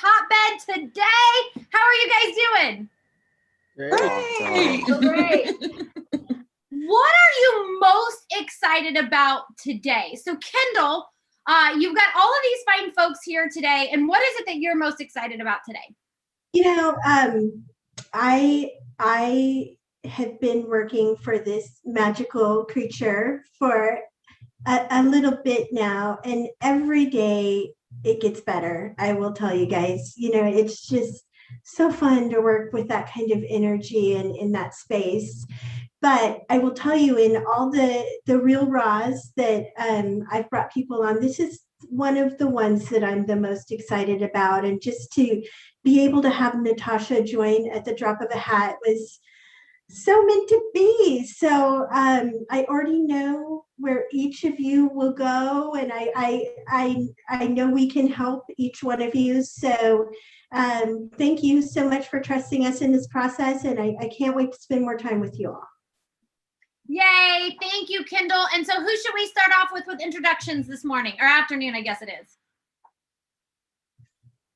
hotbed today. How are you guys doing? Great. Great. What are you most excited about today? So Kendall, you've got all of these fine folks here today, and what is it that you're most excited about today? You know, I have been working for this magical creature for a little bit now, and every day it gets better. I will tell you guys, you know, it's just so fun to work with that kind of energy and in that space. But I will tell you, in all the real raws that I've brought people on, this is one of the ones that I'm the most excited about. And just to be able to have Natasha join at the drop of a hat was so meant to be. So I already know where each of you will go, and I know we can help each one of you. So thank you so much for trusting us in this process, and I can't wait to spend more time with you all. Yay, thank you, Kendall. And so who should we start off with introductions this morning, or afternoon, I guess it is?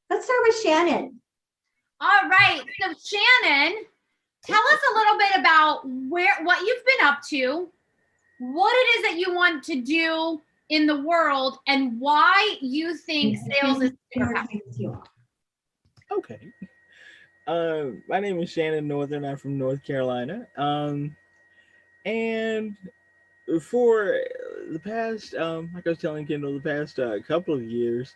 Let's start with Shannon. All right, so Shannon, tell us a little bit about what you've been up to, what it is that you want to do in the world, and why you think sales is superpower. Okay. My name is Shannon Northern. I'm from North Carolina. And for the past, like I was telling Kendall, the past couple of years,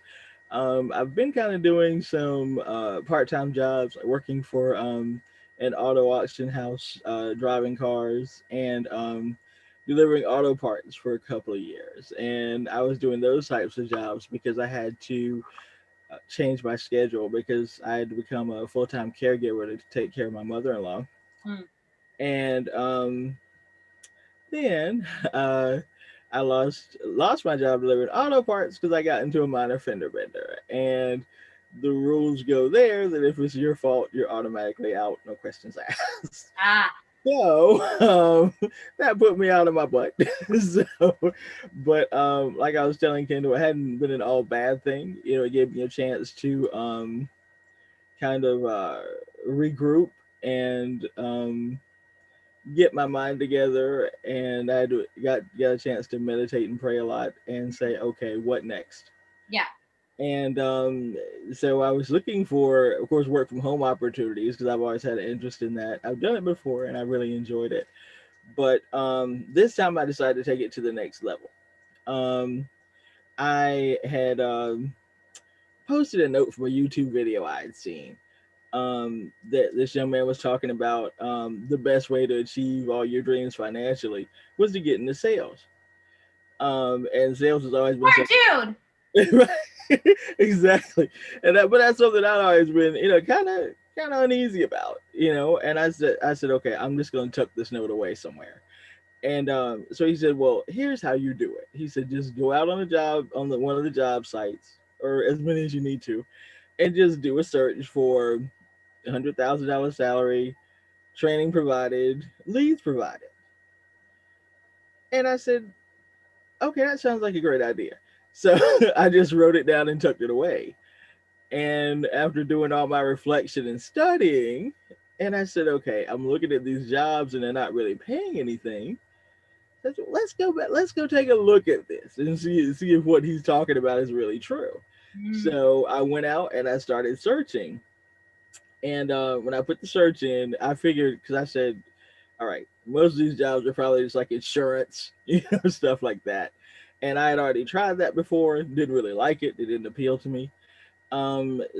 I've been kind of doing some part-time jobs, like working for an auto auction house, driving cars, and delivering auto parts for a couple of years. And I was doing those types of jobs because I had to change my schedule because I had to become a full-time caregiver to take care of my mother-in-law. And then I lost my job delivering auto parts because I got into a minor fender bender, and the rules go there that if it's your fault, you're automatically out, no questions asked. So that put me out of my butt. But like I was telling Kendall, it hadn't been an all bad thing. You know, it gave me a chance to kind of regroup and get my mind together, and I got a chance to meditate and pray a lot and say, okay, what next? Yeah. And so I was looking for, of course, work from home opportunities because I've always had an interest in that. I've done it before and I really enjoyed it. But this time I decided to take it to the next level. I had posted a note from a YouTube video I had seen that this young man was talking about the best way to achieve all your dreams financially was to get into sales. And sales has always been dude. Right. Exactly. And but that's something I've always been, you know, kind of uneasy about, you know. And I said, okay, I'm just going to tuck this note away somewhere. And so he said, well, here's how you do it. He said, just go out on a job on one of the job sites, or as many as you need to, and just do a search for $100,000 salary, training provided, leads provided. And I said, okay, that sounds like a great idea. So I just wrote it down and tucked it away. And after doing all my reflection and studying, and I said, okay, I'm looking at these jobs and they're not really paying anything. Let's go back. Let's go take a look at this and see if what he's talking about is really true. So I went out and I started searching. And when I put the search in, I figured, because I said, all right, most of these jobs are probably just like insurance, you know, stuff like that. And I had already tried that before, didn't really like it. It didn't appeal to me.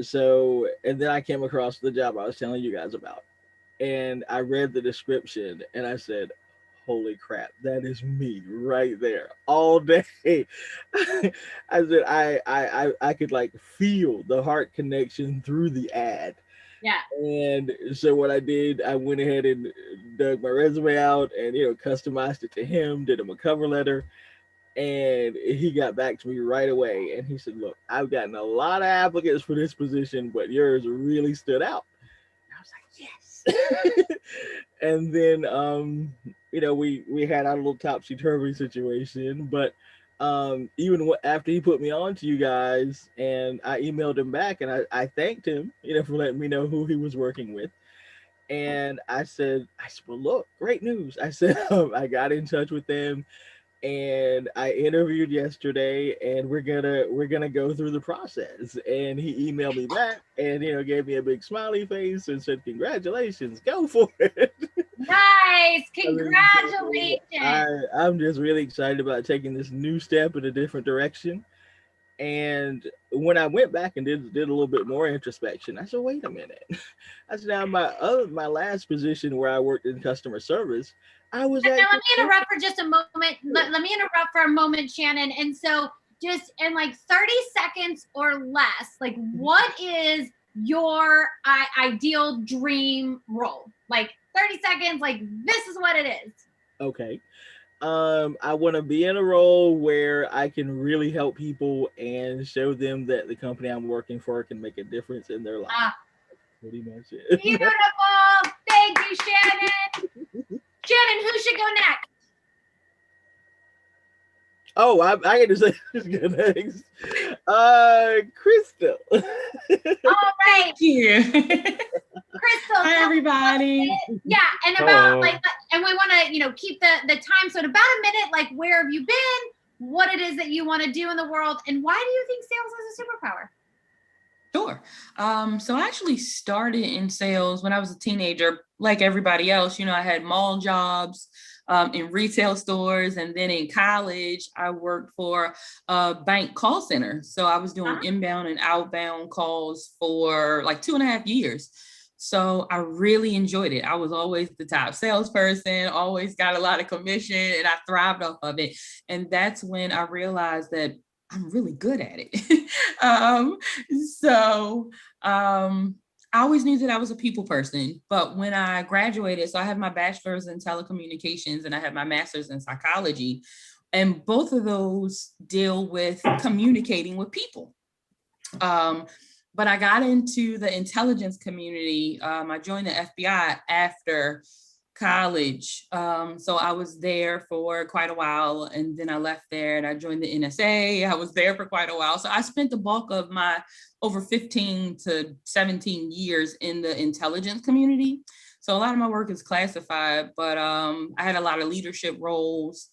So, and then I came across the job I was telling you guys about. And I read the description and I said, holy crap, that is me right there all day. I said, I could like feel the heart connection through the ad. Yeah. And so what I did, I went ahead and dug my resume out and, you know, customized it to him, did him a cover letter, and he got back to me right away. And he said, look, I've gotten a lot of applicants for this position, but yours really stood out. And I was like, yes. And then, you know, we had our little topsy-turvy situation, but even after he put me on to you guys, and I emailed him back, and I thanked him, for letting me know who he was working with. And I said, well, look, great news. I said, I got in touch with them, and I interviewed yesterday, and we're gonna go through the process. And he emailed me back, and gave me a big smiley face and said, congratulations, go for it. Nice. I mean, I'm just really excited about taking this new step in a different direction. And when I went back and did a little bit more introspection, I said, wait a minute. I said, now my last position where I worked in customer service, I was now at. let me interrupt for just a moment. Let me interrupt for a moment, Shannon. And so just in like 30 seconds or less, like what is your ideal dream role? Like 30 seconds, like this is what it is. Okay. I want to be in a role where I can really help people and show them that the company I'm working for can make a difference in their life. Pretty much it. Beautiful. Thank you, Shannon. Shannon, who should go next? Oh, I get to say who's going next. Crystal. All right. Thank you. Crystal. Hi, everybody. Yeah, and about and we want to, keep the time. So in about a minute, like where have you been? What it is that you want to do in the world, and why do you think sales is a superpower? Sure. So I actually started in sales when I was a teenager, like everybody else. I had mall jobs in retail stores. And then in college, I worked for a bank call center. So I was doing inbound and outbound calls for like 2.5 years. So I really enjoyed it. I was always the top salesperson, always got a lot of commission, and I thrived off of it. And that's when I realized that I'm really good at it. I always knew that I was a people person, but when I graduated, so I have my bachelor's in telecommunications and I have my master's in psychology, and both of those deal with communicating with people. But I got into the intelligence community. I joined the FBI after college. So I was there for quite a while, and then I left there and I joined the NSA. I was there for quite a while. So I spent the bulk of my over 15 to 17 years in the intelligence community. So a lot of my work is classified, but I had a lot of leadership roles,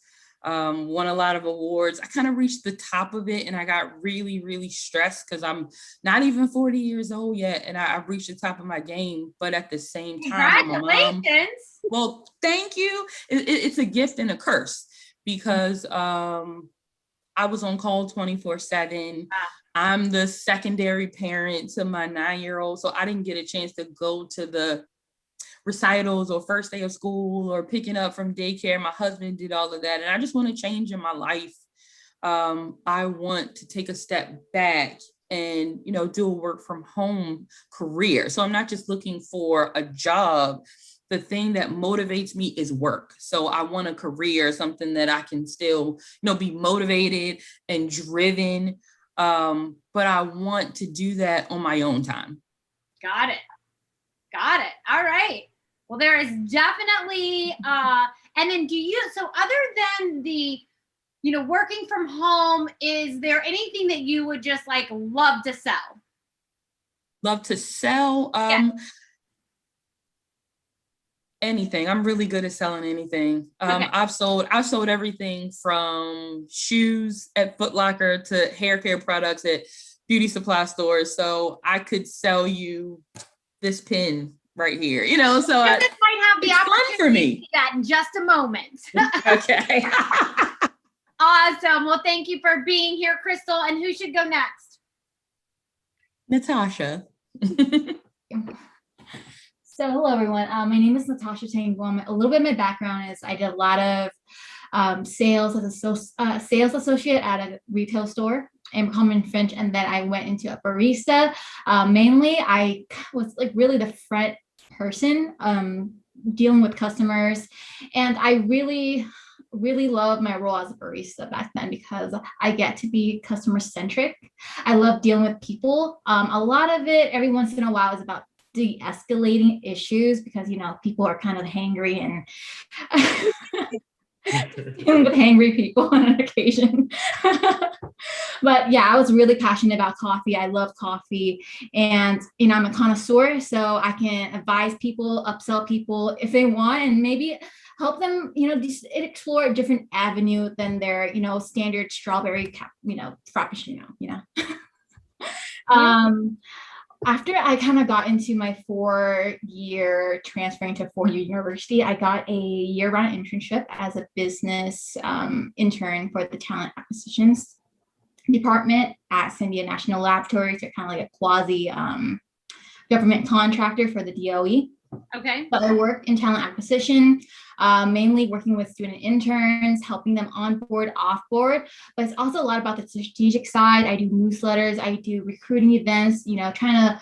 won a lot of awards. I kind of reached the top of it, and I got really, really stressed because I'm not even 40 years old yet, and I reached the top of my game. But at the same time, congratulations. Well, thank you. It's a gift and a curse because I was on call 24/7. I'm the secondary parent to my 9-year-old, so I didn't get a chance to go to the recitals or first day of school or picking up from daycare. My husband did all of that, and I just want to change in my life. I want to take a step back and do a work from home career. So I'm not just looking for a job. The thing that motivates me is work. So I want a career, something that I can still, be motivated and driven. But I want to do that on my own time. Got it. All right. Well, there is definitely, and then so other than the, working from home, is there anything that you would just like love to sell? Love to sell? Anything. I'm really good at selling anything. Okay. I've sold everything from shoes at Foot Locker to hair care products at beauty supply stores. So I could sell you this pin right here, so this might have the opportunity for me. To see that in just a moment. Okay. Awesome. Well, thank you for being here, Crystal. And who should go next? Natasha. So hello, everyone. My name is Natasha Tangwom. A little bit of my background is I did a lot of sales as a sales associate at a retail store in Common French, and then I went into a barista. Mainly, I was like really the front person dealing with customers, and I really loved my role as a barista back then because I get to be customer centric. I love dealing with people. A lot of it, every once in a while, is about de-escalating issues because people are kind of hangry and dealing with angry people on an occasion. But yeah, I was really passionate about coffee. I love coffee, and I'm a connoisseur, so I can advise people, upsell people if they want, and maybe help them, just explore a different avenue than their, standard strawberry, frappuccino. After I kind of got into my 4-year transferring to 4-year university, I got a year-round internship as a business intern for the talent acquisitions department at Sandia National Laboratories. They're kind of like a quasi government contractor for the DOE. Okay. But I work in talent acquisition, mainly working with student interns, helping them onboard, offboard. But it's also a lot about the strategic side. I do newsletters, I do recruiting events, trying to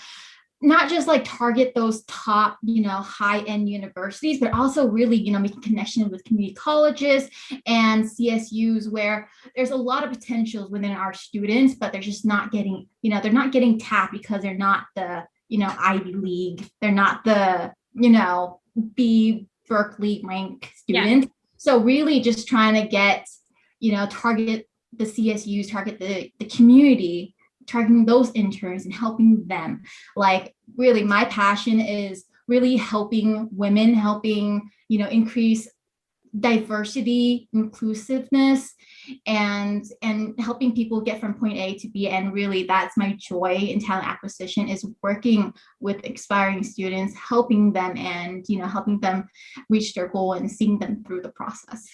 not just like target those top, high-end universities, but also really, making connections with community colleges and CSUs where there's a lot of potentials within our students, but they're just not getting, they're not getting tapped because they're not the, Ivy League. They're not the, B Berkeley rank students. Yeah. So really just trying to get, target the CSUs, target the community, targeting those interns and helping them. Like really my passion is really helping women, helping, increase diversity, inclusiveness, and helping people get from point A to B. And really that's my joy in talent acquisition, is working with aspiring students, helping them and helping them reach their goal and seeing them through the process.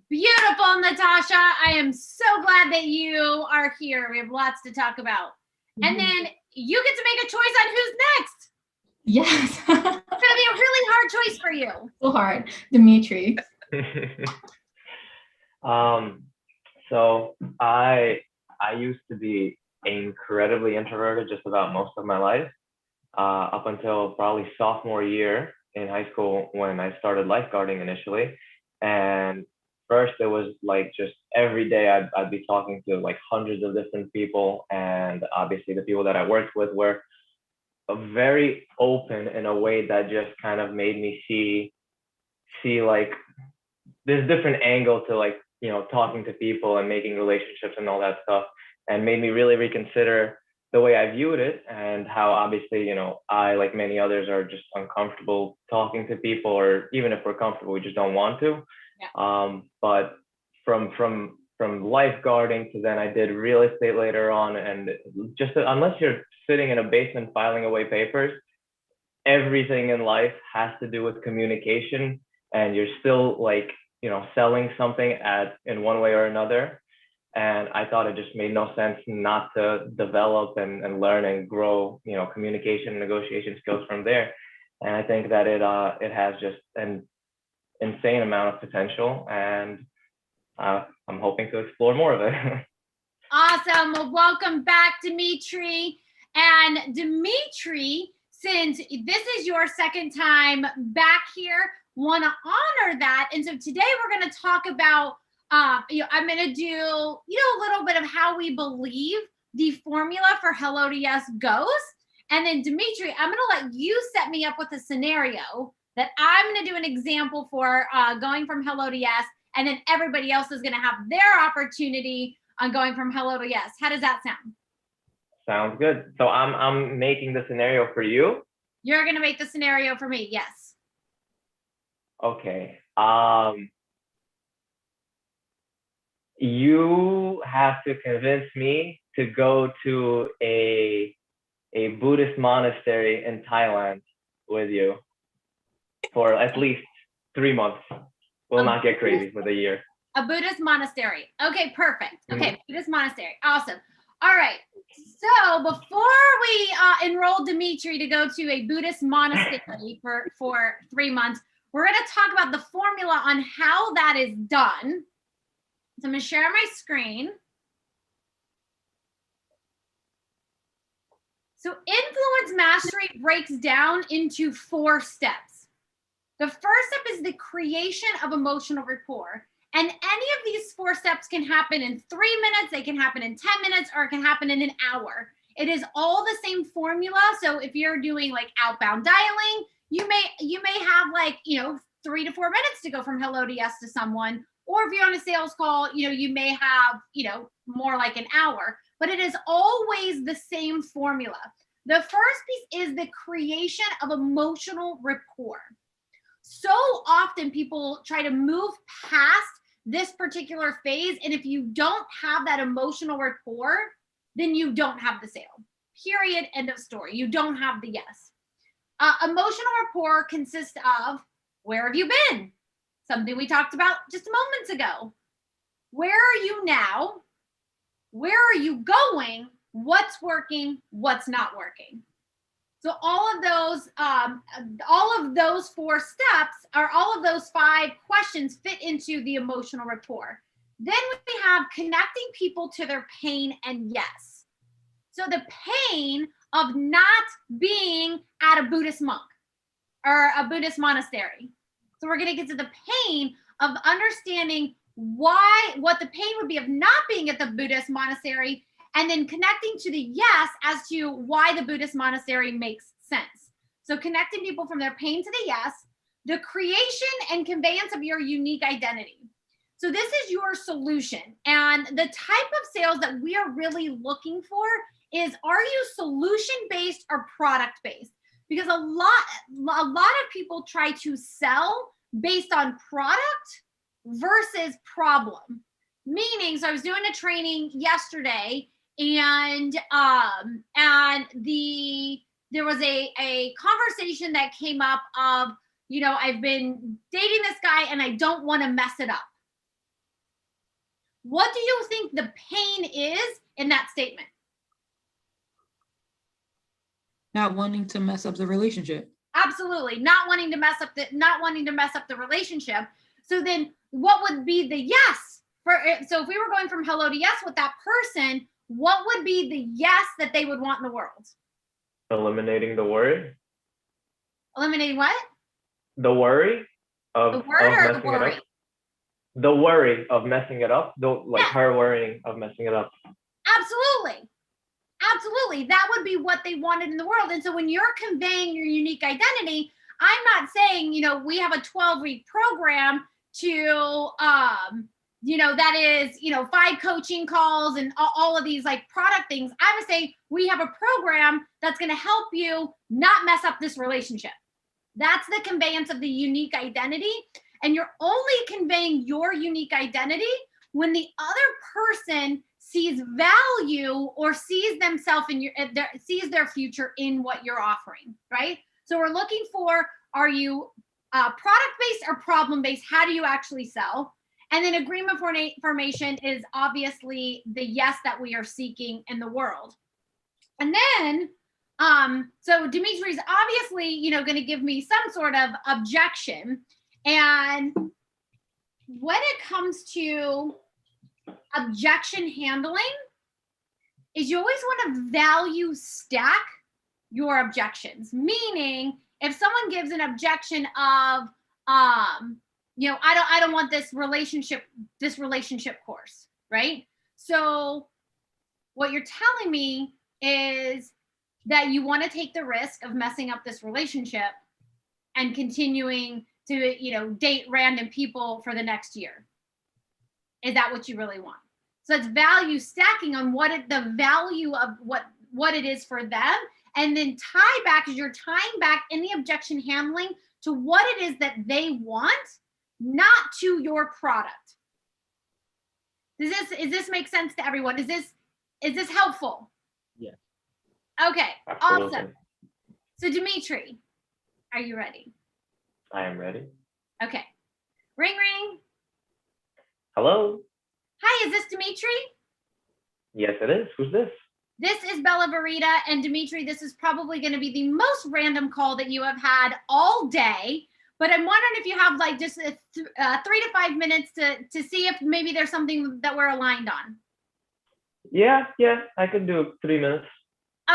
Beautiful, Natasha. I am so glad that you are here. We have lots to talk about. And then you get to make a choice on who's next. Yes. It's going to be a really hard choice for you. So hard. Dimitri. So I used to be incredibly introverted just about most of my life, up until probably sophomore year in high school when I started lifeguarding initially. And first it was like just every day I'd be talking to like hundreds of different people, and obviously the people that I worked with were very open in a way that just kind of made me see like this different angle to like, talking to people and making relationships and all that stuff, and made me really reconsider the way I viewed it, and how obviously, I, like many others, are just uncomfortable talking to people, or even if we're comfortable, we just don't want to. Yeah. But from lifeguarding to then I did real estate later on, and just unless you're sitting in a basement filing away papers, everything in life has to do with communication, and you're still like, selling something in one way or another. And I thought it just made no sense not to develop and learn and grow, communication and negotiation skills from there. And I think that it has just an insane amount of potential, and I'm hoping to explore more of it. Awesome. Well, welcome back, Dimitri. And Dimitri, since this is your second time back here, want to honor that. And so today we're going to talk about, I'm going to do, a little bit of how we believe the formula for Hello to Yes goes. And then Dimitri, I'm going to let you set me up with a scenario that I'm going to do an example for going from Hello to Yes. And then everybody else is going to have their opportunity on going from Hello to Yes. How does that sound? Sounds good. So I'm making the scenario for you. You're going to make the scenario for me. Yes. Okay. You have to convince me to go to a Buddhist monastery in Thailand with you for at least 3 months. We'll not get crazy for the year. A Buddhist monastery. Okay, perfect. Okay, Buddhist monastery. Awesome. All right. So before we enroll Dimitri to go to a Buddhist monastery for 3 months, we're going to talk about the formula on how that is done. So I'm going to share my screen. So influence mastery breaks down into 4 steps. The first step is the creation of emotional rapport. And any of these 4 steps can happen in 3 minutes, they can happen in 10 minutes, or it can happen in an hour. It is all the same formula. So if you're doing like outbound dialing, you may have like, 3 to 4 minutes to go from hello to yes to someone. Or if you're on a sales call, you may have, more like an hour, but it is always the same formula. The first piece is the creation of emotional rapport. So often people try to move past this particular phase. And if you don't have that emotional rapport, then you don't have the sale. Period. End of story. You don't have the yes. Emotional rapport consists of, where have you been? Something we talked about just moments ago. Where are you now? Where are you going? What's working? What's not working? So all of those 4 steps, or all of those 5 questions, fit into the emotional rapport. Then we have connecting people to their pain and yes. So the pain of not being at a Buddhist monk or a Buddhist monastery. So we're going to get to the pain of understanding what the pain would be of not being at the Buddhist monastery, and then connecting to the yes as to why the Buddhist monastery makes sense. So connecting people from their pain to the yes, the creation and conveyance of your unique identity. So this is your solution. And the type of sales that we are really looking for is, are you solution-based or product-based? Because a lot of people try to sell based on product versus problem. Meaning, so I was doing a training yesterday, and there was a conversation that came up of, I've been dating this guy and I don't want to mess it up. What do you think the pain is in that statement? Not wanting to mess up the relationship. Absolutely. Not wanting to mess up the relationship. So then what would be the yes? So if we were going from hello to yes with that person, what would be the yes that they would want in the world? Eliminating the worry. Eliminating what? The worry of, the word of or the messing worry? it up. The worry of messing it up. Her worrying of messing it up. Absolutely. Absolutely. That would be what they wanted in the world. And so when you're conveying your unique identity, I'm not saying, we have a 12-week program to, that is, 5 coaching calls and all of these like product things. I would say we have a program that's going to help you not mess up this relationship. That's the conveyance of the unique identity. And you're only conveying your unique identity when the other person sees value or sees themselves sees their future in what you're offering, right? So we're looking for, are you product-based or problem-based? How do you actually sell? And then agreement formation is obviously the yes that we are seeking in the world. And then, so Dimitri's obviously, going to give me some sort of objection. And when it comes to objection handling, is you always want to value stack your objections. Meaning, if someone gives an objection of, I don't want this relationship course, right? So what you're telling me is that you want to take the risk of messing up this relationship and continuing to, date random people for the next year. Is that what you really want? So it's value stacking on the value of what it is for them, and then tie back, as you're tying back in the objection handling to what it is that they want, not to your product. Does this make sense to everyone? Is this helpful? Yeah. Okay, Absolutely. awesome. So Dimitri, are you ready? I am ready. Okay. Ring, ring. Hello. Hi, is this Dimitri? Yes, it is. Who's this? This is Bella Verita, and Dimitri, this is probably going to be the most random call that you have had all day, but I'm wondering if you have like just 3 to 5 minutes to see if maybe there's something that we're aligned on. Yeah, I can do 3 minutes.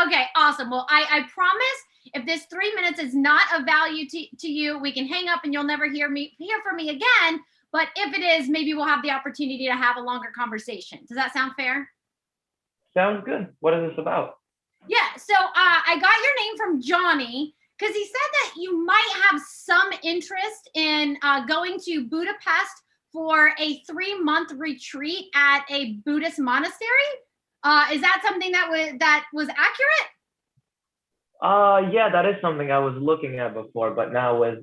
Okay, awesome. Well, I promise if this 3 minutes is not of value to you, we can hang up and you'll never hear from me again. But if it is, maybe we'll have the opportunity to have a longer conversation. Does that sound fair? Sounds good. What is this about? Yeah, so I got your name from Johnny, because he said that you might have some interest in going to Budapest for a 3-month retreat at a Buddhist monastery. Is that something that was accurate? Yeah, that is something I was looking at before, but now with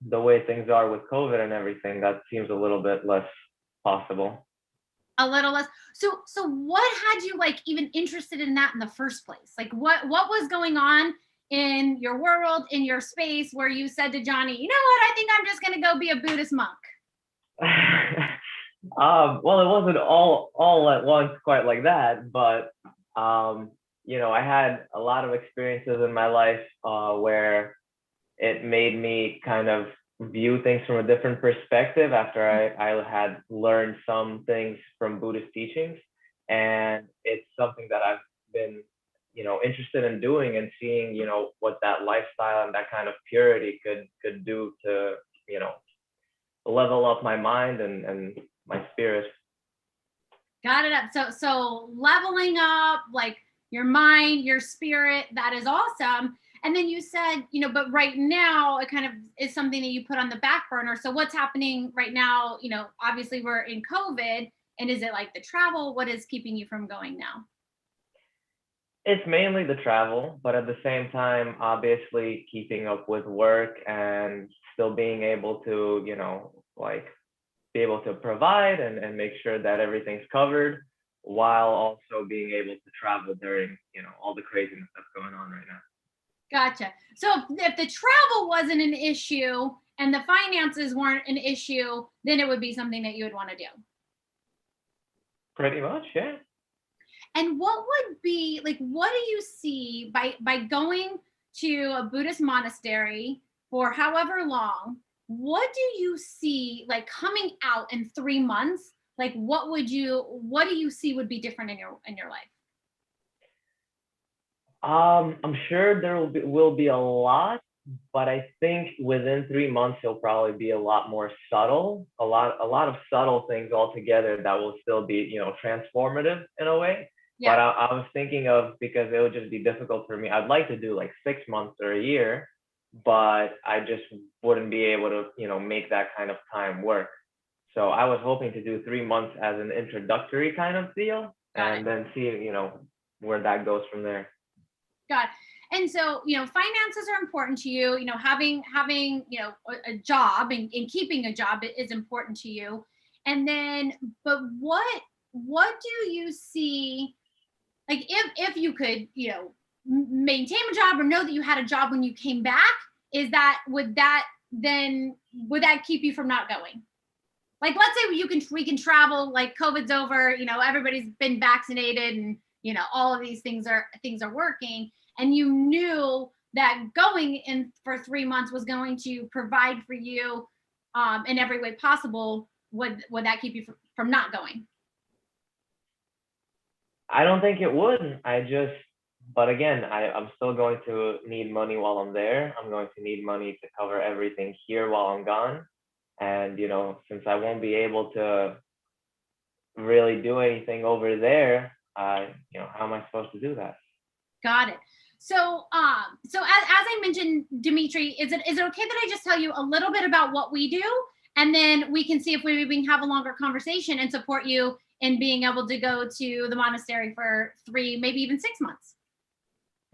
the way things are with COVID and everything, that seems a little bit less possible. A little less. So what had you like even interested in that in the first place? Like what was going on in your world, in your space, where you said to Johnny, you know what, I think I'm just gonna go be a Buddhist monk? Well, it wasn't all at once quite like that, but I had a lot of experiences in my life where it made me kind of view things from a different perspective after I had learned some things from Buddhist teachings. And it's something that I've been, interested in doing and seeing, what that lifestyle and that kind of purity could do to, level up my mind and my spirit. Got it up. So leveling up like your mind, your spirit, that is awesome. And then you said, but right now it kind of is something that you put on the back burner. So what's happening right now? Obviously we're in COVID, and is it like the travel? What is keeping you from going now? It's mainly the travel, but at the same time, obviously keeping up with work and still being able to, be able to provide and make sure that everything's covered, while also being able to travel during, all the craziness that's going on right now. Gotcha. So if the travel wasn't an issue and the finances weren't an issue, then it would be something that you would want to do. Pretty much, yeah. And what would be like, what do you see by going to a Buddhist monastery for however long? What do you see like coming out in 3 months? Like what do you see would be different in your life? I'm sure there will be a lot, but I think within 3 months it'll probably be a lot more subtle, a lot of subtle things altogether that will still be, transformative in a way. Yeah. But I was thinking of, because it would just be difficult for me, I'd like to do like 6 months or a year, but I just wouldn't be able to, make that kind of time work. So I was hoping to do 3 months as an introductory kind of deal, and then see, where that goes from there. Got it. And so, finances are important to you, having, a job and keeping a job is important to you. And then, but what do you see, like if you could, maintain a job or know that you had a job when you came back, would that keep you from not going? Like, let's say we can travel, like COVID's over, everybody's been vaccinated and, all of these things are working. And you knew that going in for 3 months was going to provide for you in every way possible, would that keep you from not going? I don't think it would. But again, I'm still going to need money while I'm there. I'm going to need money to cover everything here while I'm gone. And, since I won't be able to really do anything over there, how am I supposed to do that? Got it. So, as I mentioned, Dimitri, is it okay that I just tell you a little bit about what we do, and then we can see if we can have a longer conversation and support you in being able to go to the monastery for 3, maybe even 6 months?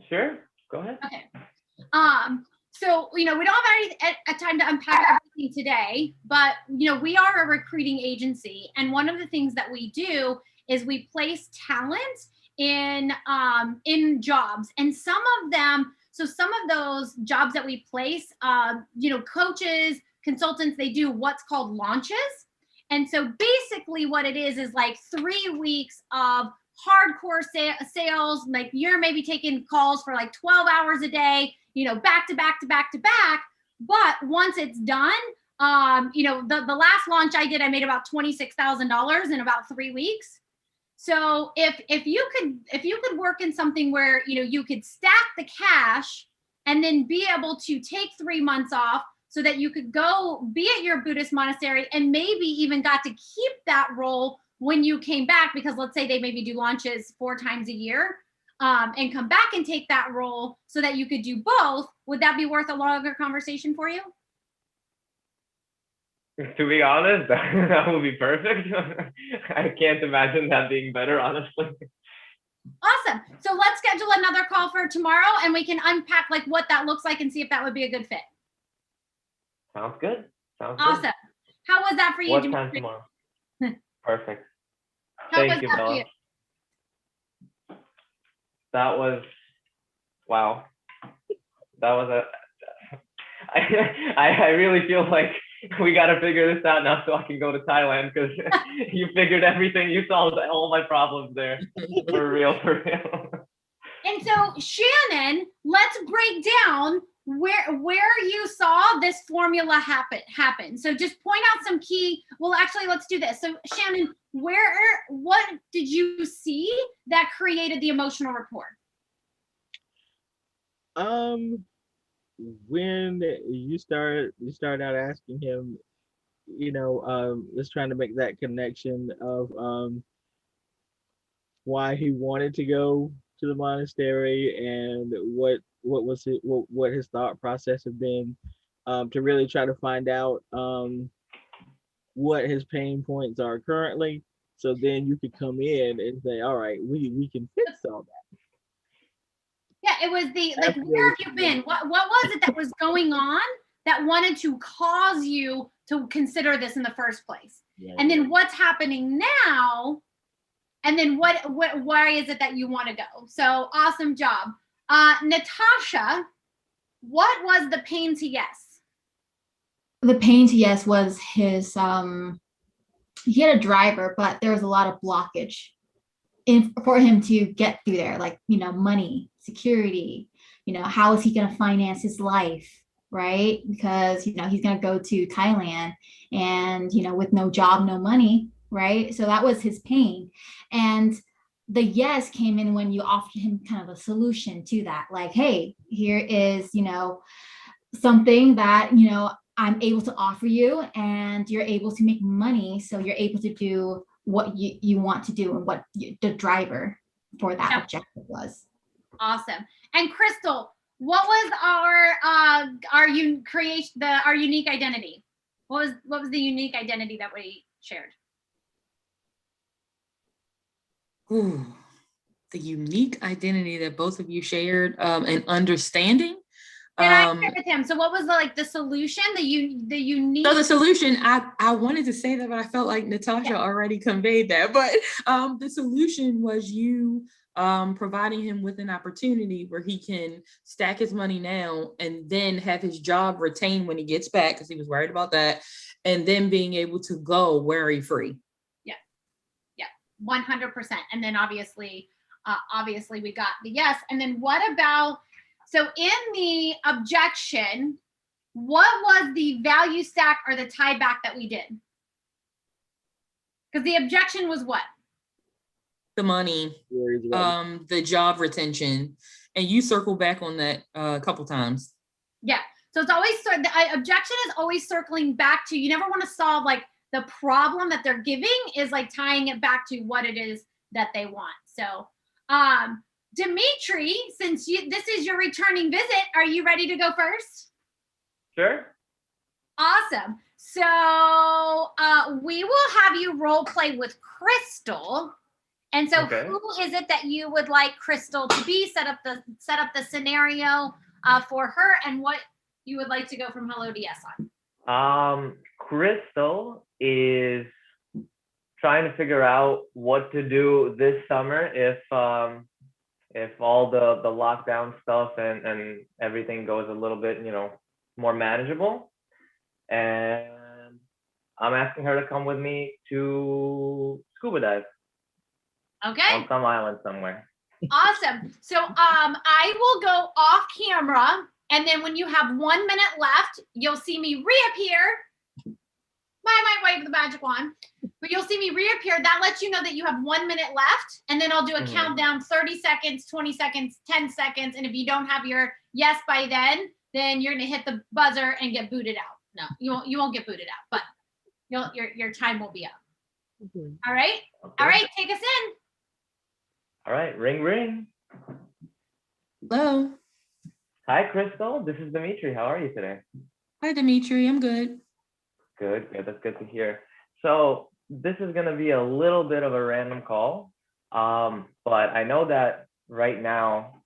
Sure, go ahead. Okay. So, we don't have a time to unpack everything today, but, we are a recruiting agency. And one of the things that we do is we place talent in jobs, and some of those jobs that we place, coaches, consultants, they do what's called launches. And so basically what it is like 3 weeks of hardcore sales, like you're maybe taking calls for like 12 hours a day, back to back to back to back. But once it's done, the last launch I did, I made about $26,000 in about 3 weeks. So if you could work in something where, you could stack the cash and then be able to take 3 months off so that you could go be at your Buddhist monastery and maybe even got to keep that role when you came back, because let's say they maybe do launches 4 times a year. and come back and take that role so that you could do both, would that be worth a longer conversation for you? To be honest, that would be perfect. I can't imagine that being better, honestly. Awesome. So let's schedule another call for tomorrow and we can unpack like what that looks like and see if that would be a good fit. Sounds good. Sounds Awesome. good. How was that for you, What Dimitri? time tomorrow? Perfect. How was Thank you, that for Bella. you? That was, wow. That was I really feel like we got to figure this out now so I can go to Thailand, because you figured everything. You solved all my problems there. For real, for real. And so Shannon, let's break down where you saw this formula happen. So just point out some key, well, actually, let's do this. So Shannon, what did you see that created the emotional rapport? When you start out asking him, just trying to make that connection of why he wanted to go to the monastery and what his thought process had been, to really try to find out what his pain points are currently, so then you could come in and say, all right, we can fix all that. Yeah, it was where have you been? What was it that was going on that wanted to cause you to consider this in the first place? Yeah, and then what's happening now? And then why is it that you want to go? So awesome job. Natasha, what was the pain to yes? The pain to yes was his, he had a driver, but there was a lot of blockage for him to get through there, like, money, security, how is he going to finance his life, right? Because, he's going to go to Thailand and, with no job, no money, right? So that was his pain. And the yes came in when you offered him kind of a solution to that. Like, hey, here is, something that, I'm able to offer you, and you're able to make money. So you're able to do what you want to do and what the driver for that objective was. Awesome. And Crystal, what was our unique identity? What was the unique identity that we shared? Ooh, the unique identity that both of you shared, and understanding. And I agree with him. So what was the solution? The unique. So the solution, I wanted to say that, but I felt like Natasha already conveyed that. But the solution was you providing him with an opportunity where he can stack his money now and then have his job retained when he gets back, because he was worried about that, and then being able to go worry free. Yeah, 100%. And then obviously we got the yes. And then what about? So in the objection, what was the value stack or the tie back that we did? Because the objection was what? The money, the job retention. And you circle back on that a couple times. Yeah. So it's always, the objection is always circling back to, you never want to solve the problem that they're giving, is tying it back to what it is that they want. So, Dimitri, since this is your returning visit, are you ready to go first? Sure. Awesome. So we will have you role play with Crystal. And so who is it that you would like Crystal to be? Set up the scenario for her, and what you would like to go from hello to yes on. Crystal is trying to figure out what to do this summer if all the lockdown stuff and everything goes a little bit, more manageable. And I'm asking her to come with me to scuba dive. Okay. On some island somewhere. Awesome. So I will go off camera, and then when you have 1 minute left, you'll see me reappear. I might wave the magic wand, but you'll see me reappear. That lets you know that you have 1 minute left, and then I'll do a countdown: 30 seconds, 20 seconds, 10 seconds. And if you don't have your yes by then you're gonna hit the buzzer and get booted out. No, you won't get booted out, but your time will be up. All right. Okay. All right, take us in. All right, ring ring. Hello. Hi, Crystal. This is Dimitri. How are you today? Hi, Dimitri. I'm good. Good, good. That's good to hear. So this is going to be a little bit of a random call, but I know that right now,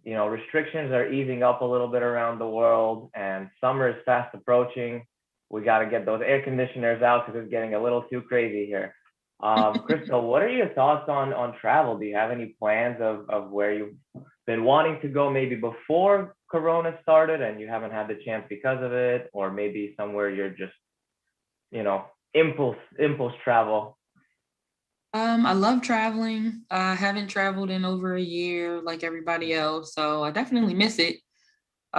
restrictions are easing up a little bit around the world, and summer is fast approaching. We got to get those air conditioners out because it's getting a little too crazy here. Crystal, what are your thoughts on travel? Do you have any plans of where you've been wanting to go maybe before Corona started and you haven't had the chance because of it, or maybe somewhere you're just, you know, impulse travel? I love traveling. I haven't traveled in over a year like everybody else, so I definitely miss it.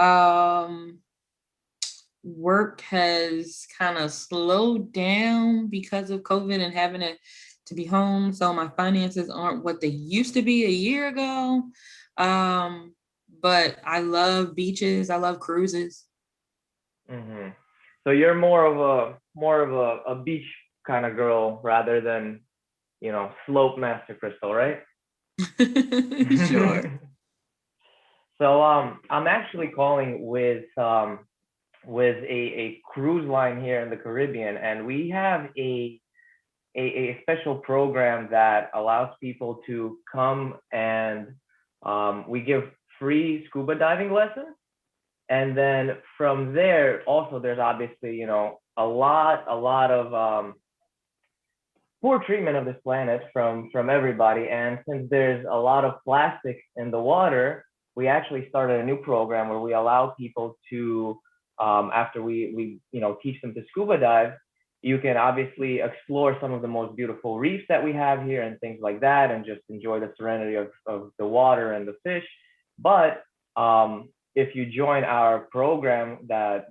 Um, Work has kind of slowed down because of COVID and having to be home. So my finances aren't what they used to be a year ago. Um, but I love beaches. I love cruises. Hmm. So you're more of a beach kind of girl rather than, slope master, Crystal, right? Sure. So I'm actually calling with a cruise line here in the Caribbean, and we have a special program that allows people to come and we give free scuba diving lessons. And then from there, also there's obviously, a lot of poor treatment of this planet from everybody. And since there's a lot of plastic in the water, we actually started a new program where we allow people to, after we teach them to scuba dive, you can obviously explore some of the most beautiful reefs that we have here and things like that, and just enjoy the serenity of the water and the fish. But if you join our program that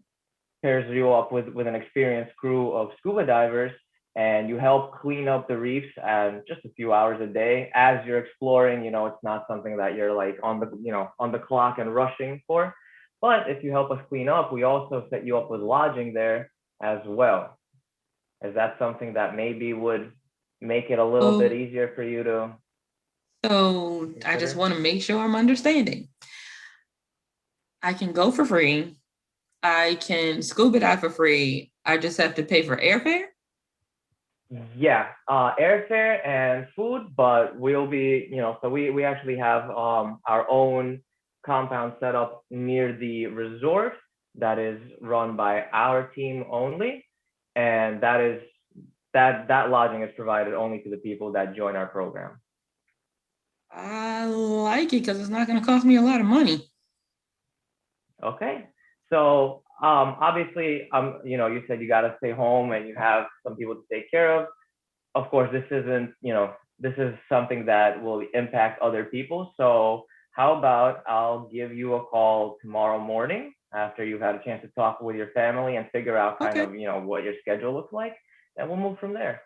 pairs you up with an experienced crew of scuba divers, and you help clean up the reefs and just a few hours a day as you're exploring. It's not something that you're like on the clock and rushing for. But if you help us clean up, we also set you up with lodging there as well. Is that something that maybe would make it a little bit So, easier for you to so I just consider? want to make sure I'm understanding. I can go for free. I can scuba dive for free. I just have to pay for airfare. Yeah, airfare and food, but we'll be, so we actually have our own compound set up near the resort that is run by our team only, and that lodging is provided only to the people that join our program. I like it because it's not going to cost me a lot of money. Okay. So obviously, you said you got to stay home and you have some people to take care of. Of course, this is something that will impact other people. So how about I'll give you a call tomorrow morning after you've had a chance to talk with your family and figure out kind Okay. of, what your schedule looks like, and we'll move from there.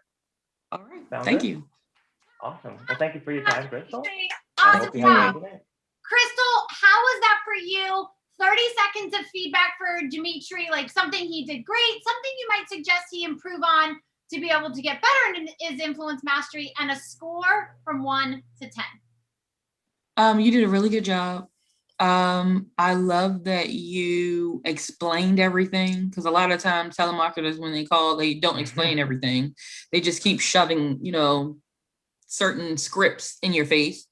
All right. Sound Thank good? you. Awesome. Well, thank you for your time, Crystal. I Awesome hope you have a job. good day. Crystal, how was that for you? 30 seconds of feedback for Dimitri, like something he did great, something you might suggest he improve on to be able to get better in his influence mastery, and a score from 1 to 10. You did a really good job. I love that you explained everything, because a lot of times telemarketers, when they call, they don't explain everything. They just keep shoving, certain scripts in your face.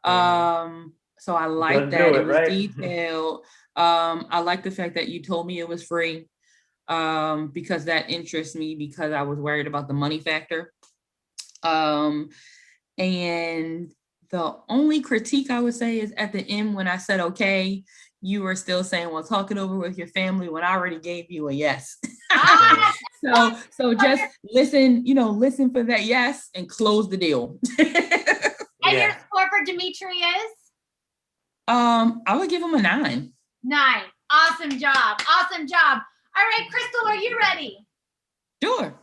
So I like Just that. do It it, was right? detailed. I like the fact that you told me it was free, because that interests me, because I was worried about the money factor. Um, and the only critique I would say is at the end when I said okay, you were still saying, well, talk it over with your family, when I already gave you a yes. Ah, So just listen, listen for that yes and close the deal. and your Yeah. score for Dimitri is? I would give him a 9. 9. Awesome job. Awesome job. All right, Crystal, are you ready? Sure.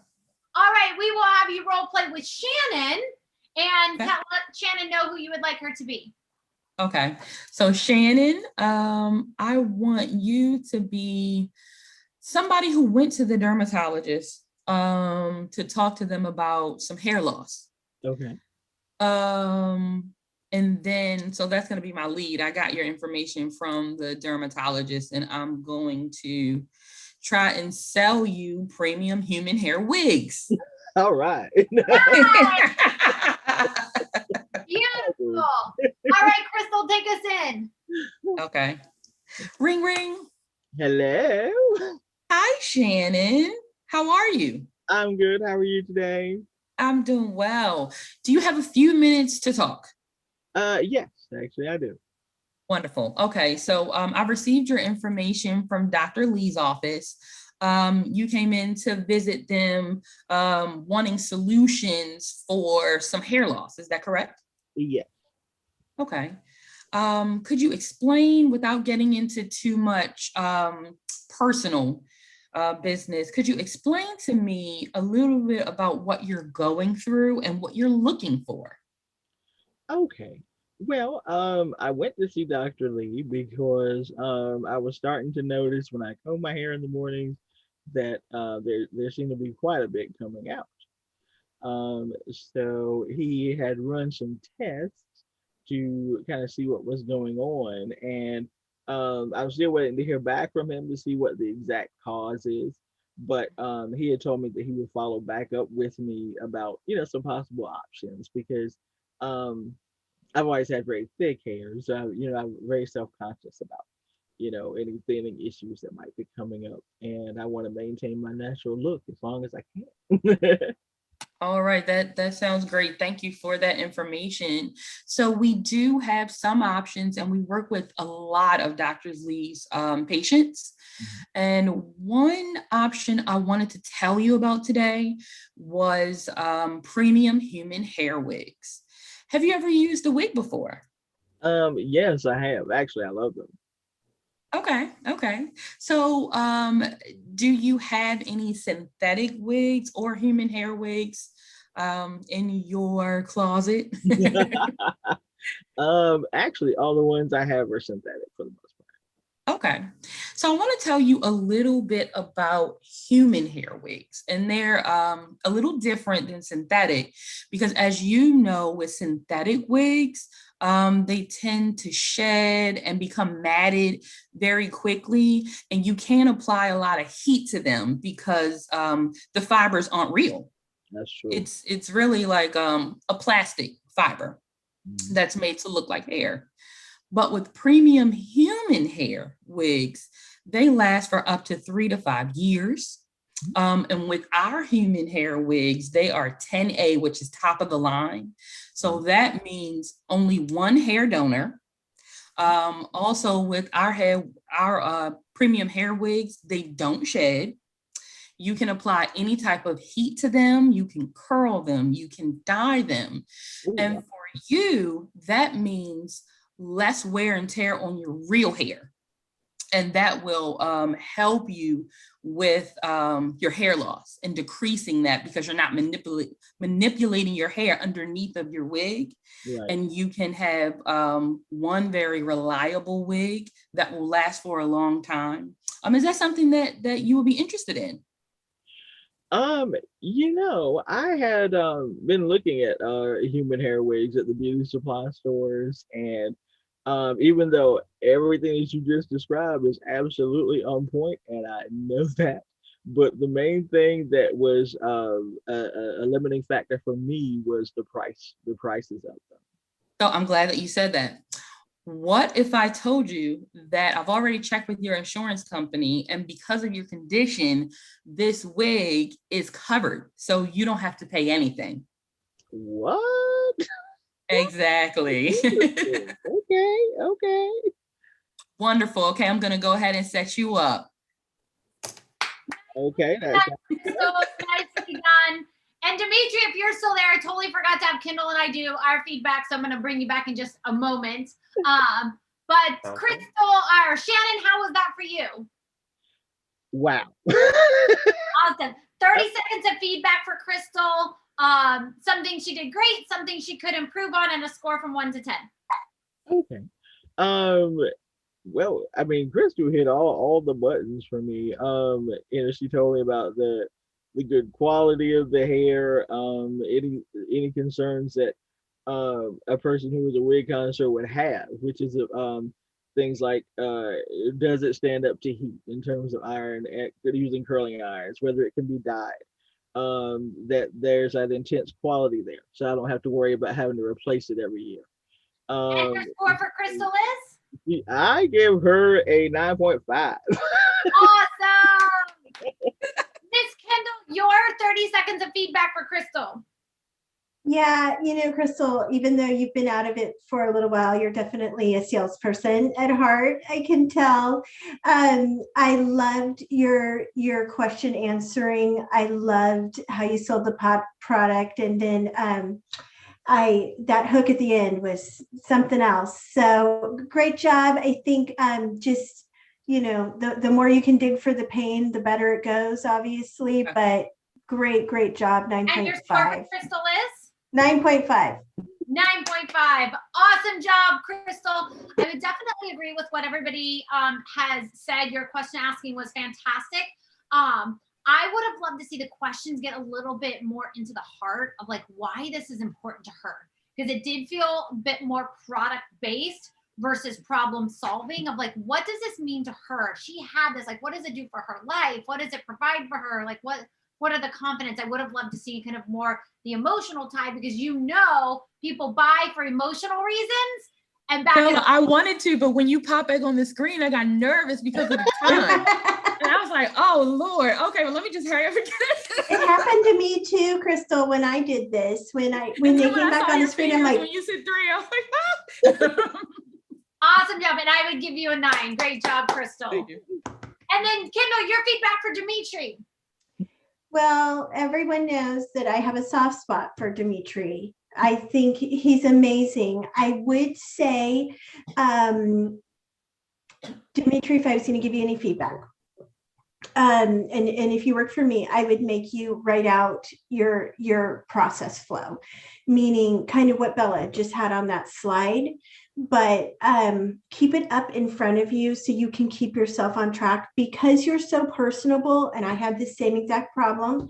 All right, we will have you role play with Shannon and Okay. let Shannon know who you would like her to be. Okay. So Shannon, I want you to be somebody who went to the dermatologist to talk to them about some hair loss. Okay. Um, And then, so that's going to be my lead. I got your information from the dermatologist, and I'm going to try and sell you premium human hair wigs. All right. Beautiful. All right, Crystal, take us in. Okay. Ring, ring. Hello. Hi, Shannon. How are you? I'm good. How are you today? I'm doing well. Do you have a few minutes to talk? Yes, actually I do. Wonderful. Okay, so I received your information from Dr. Lee's office. You came in to visit them wanting solutions for some hair loss. Is that correct? Yes. Okay. Could you explain, without getting into too much personal business, could you explain to me a little bit about what you're going through and what you're looking for? Okay. Well, I went to see Dr. Lee because I was starting to notice when I comb my hair in the mornings that there seemed to be quite a bit coming out. So he had run some tests to kind of see what was going on, and I was still waiting to hear back from him to see what the exact cause is. But he had told me that he would follow back up with me about some possible options because um, I've always had very thick hair, so I'm very self-conscious about any thinning issues that might be coming up, and I want to maintain my natural look as long as I can. All right, that sounds great. Thank you for that information. So we do have some options, and we work with a lot of Dr. Lee's patients. And one option I wanted to tell you about today was premium human hair wigs. Have you ever used a wig before? Yes, I have. Actually, I love them. Okay. So do you have any synthetic wigs or human hair wigs in your closet? Actually, all the ones I have are synthetic for the most part. Okay. So I want to tell you a little bit about human hair wigs, and they're a little different than synthetic because, as you know, with synthetic wigs, they tend to shed and become matted very quickly, and you can't apply a lot of heat to them because the fibers aren't real. That's true. It's really like a plastic fiber that's made to look like hair. But with premium human hair wigs, they last for up to 3 to 5 years. And with our human hair wigs, they are 10A, which is top of the line. So that means only one hair donor. Also, with our premium hair wigs, they don't shed. You can apply any type of heat to them. You can curl them. You can dye them. Ooh, and for you, that means less wear and tear on your real hair. And that will help you with your hair loss and decreasing that because you're not manipulating your hair underneath of your wig. right. And you can have one very reliable wig that will last for a long time. Is that something that you would be interested in? I had been looking at human hair wigs at the beauty supply stores, and even though everything that you just described is absolutely on point, and I know that, but the main thing that was a limiting factor for me was the prices of them. So I'm glad that you said that. What if I told you that I've already checked with your insurance company, and because of your condition, this wig is covered, so you don't have to pay anything? What? Exactly. Okay. Wonderful. Okay, I'm going to go ahead and set you up. Okay, That's so nicely done. And Dimitri, if you're still there, I totally forgot to have Kindle and I do our feedback, so I'm going to bring you back in just a moment. But Crystal, or Shannon, how was that for you? wow. Awesome. 30 seconds of feedback for Crystal. Something she did great, something she could improve on, and a score from 1 to 10. Okay. Well, I mean, Crystal hit all the buttons for me. She told me about the good quality of the hair. Any concerns that a person who is a wig connoisseur would have, which is things like does it stand up to heat in terms of iron using curling irons, whether it can be dyed, that there's that intense quality there, so I don't have to worry about having to replace it every year. And your score for Crystal is? I give her a 9.5. Awesome. Miss Kendall, your 30 seconds of feedback for Crystal. Yeah, Crystal, even though you've been out of it for a little while, you're definitely a salesperson at heart. I can tell. I loved your question answering. I loved how you sold the product, and then that hook at the end was something else. So great job. I think just the more you can dig for the pain, the better it goes, obviously. But great job. 9.5. And your score for Crystal is? 9.5. 9.5. Awesome job, Crystal. I would definitely agree with what everybody has said. Your question asking was fantastic. I would have loved to see the questions get a little bit more into the heart of like why this is important to her, because it did feel a bit more product based versus problem solving of like, what does this mean to her? If she had this, like, what does it do for her life? What does it provide for her? Like, what are the confidence? I would have loved to see kind of more the emotional tie, because people buy for emotional reasons. And I wanted to, but when you pop back on the screen, I got nervous because of the time. And I was like, oh Lord, okay, well let me just hurry up and get it. It happened to me too, Crystal, when I did this. When they came back on the screen, I'm like, when you said 3, I was like, ah. Awesome job. And I would give you a 9. Great job, Crystal. Thank you. And then Kendall, your feedback for Dimitri. Well, everyone knows that I have a soft spot for Dimitri. I think he's amazing. I would say, Dimitri, if I was going to give you any feedback, and if you work for me, I would make you write out your process flow, meaning kind of what Bella just had on that slide, but keep it up in front of you so you can keep yourself on track, because you're so personable, and I had the same exact problem.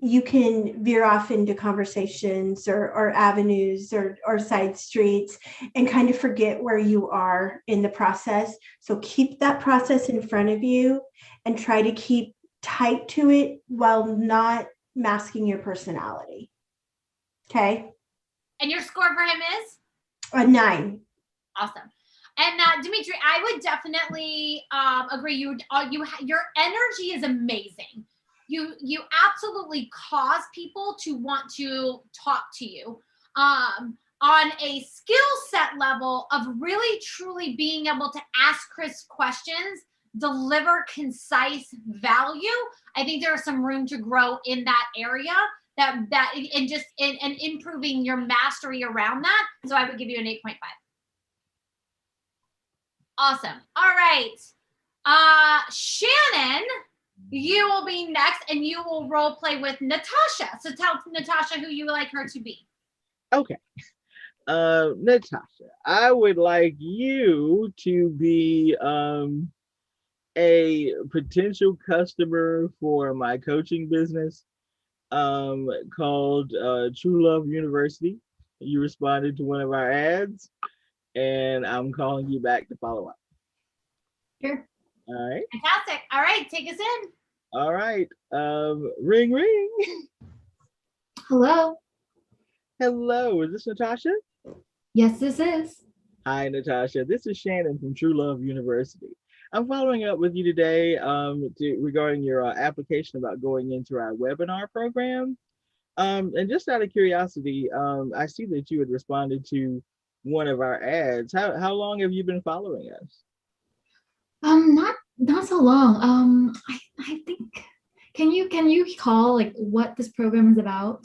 You can veer off into conversations or avenues or side streets and kind of forget where you are in the process. So keep that process in front of you and try to keep tight to it while not masking your personality. Okay. And your score for him is? A 9. Awesome. And Dimitri, I would definitely agree. Your energy is amazing. You absolutely cause people to want to talk to you on a skill set level of really truly being able to ask Chris questions, deliver concise value. I think there is some room to grow in that area and improving your mastery around that. So I would give you an 8.5. Awesome. All right. Shannon, you will be next, and you will role play with Natasha. So tell Natasha who you would like her to be. Okay. Natasha, I would like you to be a potential customer for my coaching business called True Love University. You responded to one of our ads, and I'm calling you back to follow up. Sure. All right. Fantastic. All right, take us in. All right. Ring, ring. Hello. Hello. Is this Natasha? Yes, this is. Hi, Natasha. This is Shannon from True Love University. I'm following up with you today regarding your application about going into our webinar program. And just out of curiosity, I see that you had responded to one of our ads. How long have you been following us? Not so long. I think can you call like what this program is about?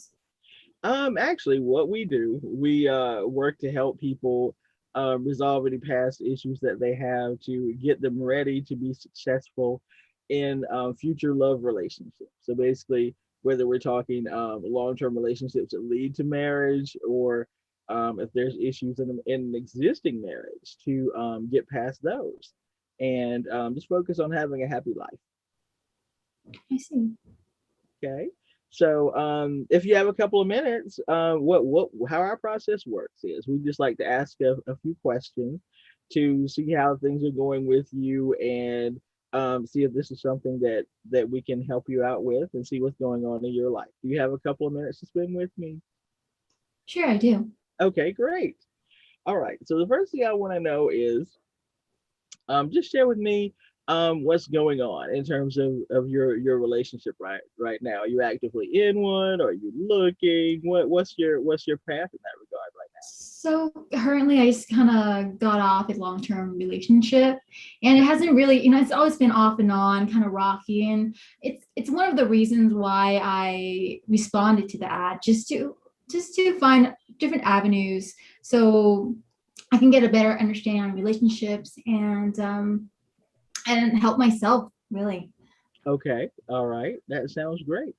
Actually, what we do, we work to help people resolve any past issues that they have to get them ready to be successful in future love relationships. So basically, whether we're talking long-term relationships that lead to marriage, or if there's issues in an existing marriage, to get past those, and just focus on having a happy life. I see. Okay. So if you have a couple of minutes, how our process works is we just like to ask a few questions to see how things are going with you and see if this is something that we can help you out with and see what's going on in your life. Do you have a couple of minutes to spend with me? Sure, I do. Okay, great. All right. So the first thing I want to know is just share with me what's going on in terms of your relationship right now. Are you actively in one? Are you looking? What's your path in that regard right So currently, I just kind of got off a long-term relationship, and it hasn't really, it's always been off and on, kind of rocky, and it's one of the reasons why I responded to the ad, just to find different avenues so I can get a better understanding on relationships and help myself really. now? Okay. All right. That sounds great.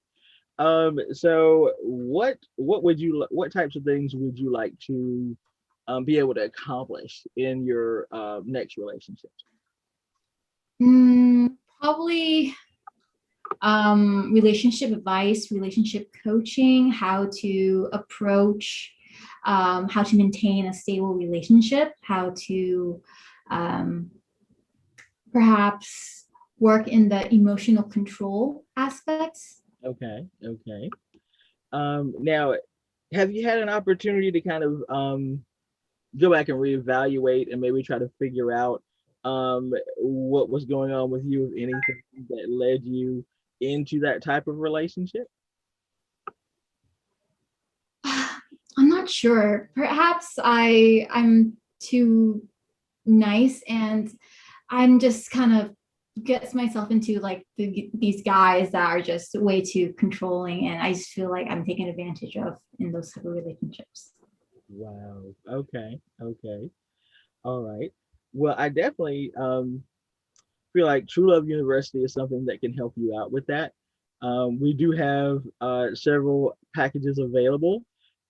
So what types of things would you like to be able to accomplish in your next relationship? Probably relationship advice, relationship coaching, how to approach, how to maintain a stable relationship, how to perhaps work in the emotional control aspects. Okay, okay. Now, have you had an opportunity to kind of go back and reevaluate and maybe try to figure out what was going on with you, if anything that led you into that type of relationship? I'm not sure. Perhaps I'm too nice and I'm just kind of gets myself into like these guys that are just way too controlling, and I just feel like I'm taken advantage of in those type of relationships. Wow. Okay. Okay. All right. Well, I definitely feel like True Love University is something that can help you out with that. We do have several packages available,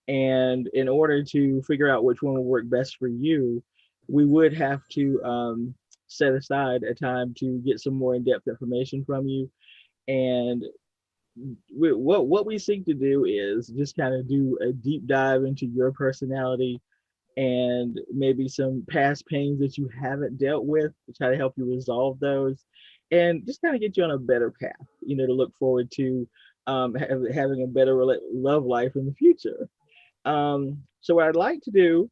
and in order to figure out which one will work best for you, we would have to set aside a time to get some more in-depth information from you. And what we seek to do is just kind of do a deep dive into your personality and maybe some past pains that you haven't dealt with to try to help you resolve those and just kind of get you on a better path, to look forward to having a better love life in the future. So what I'd like to do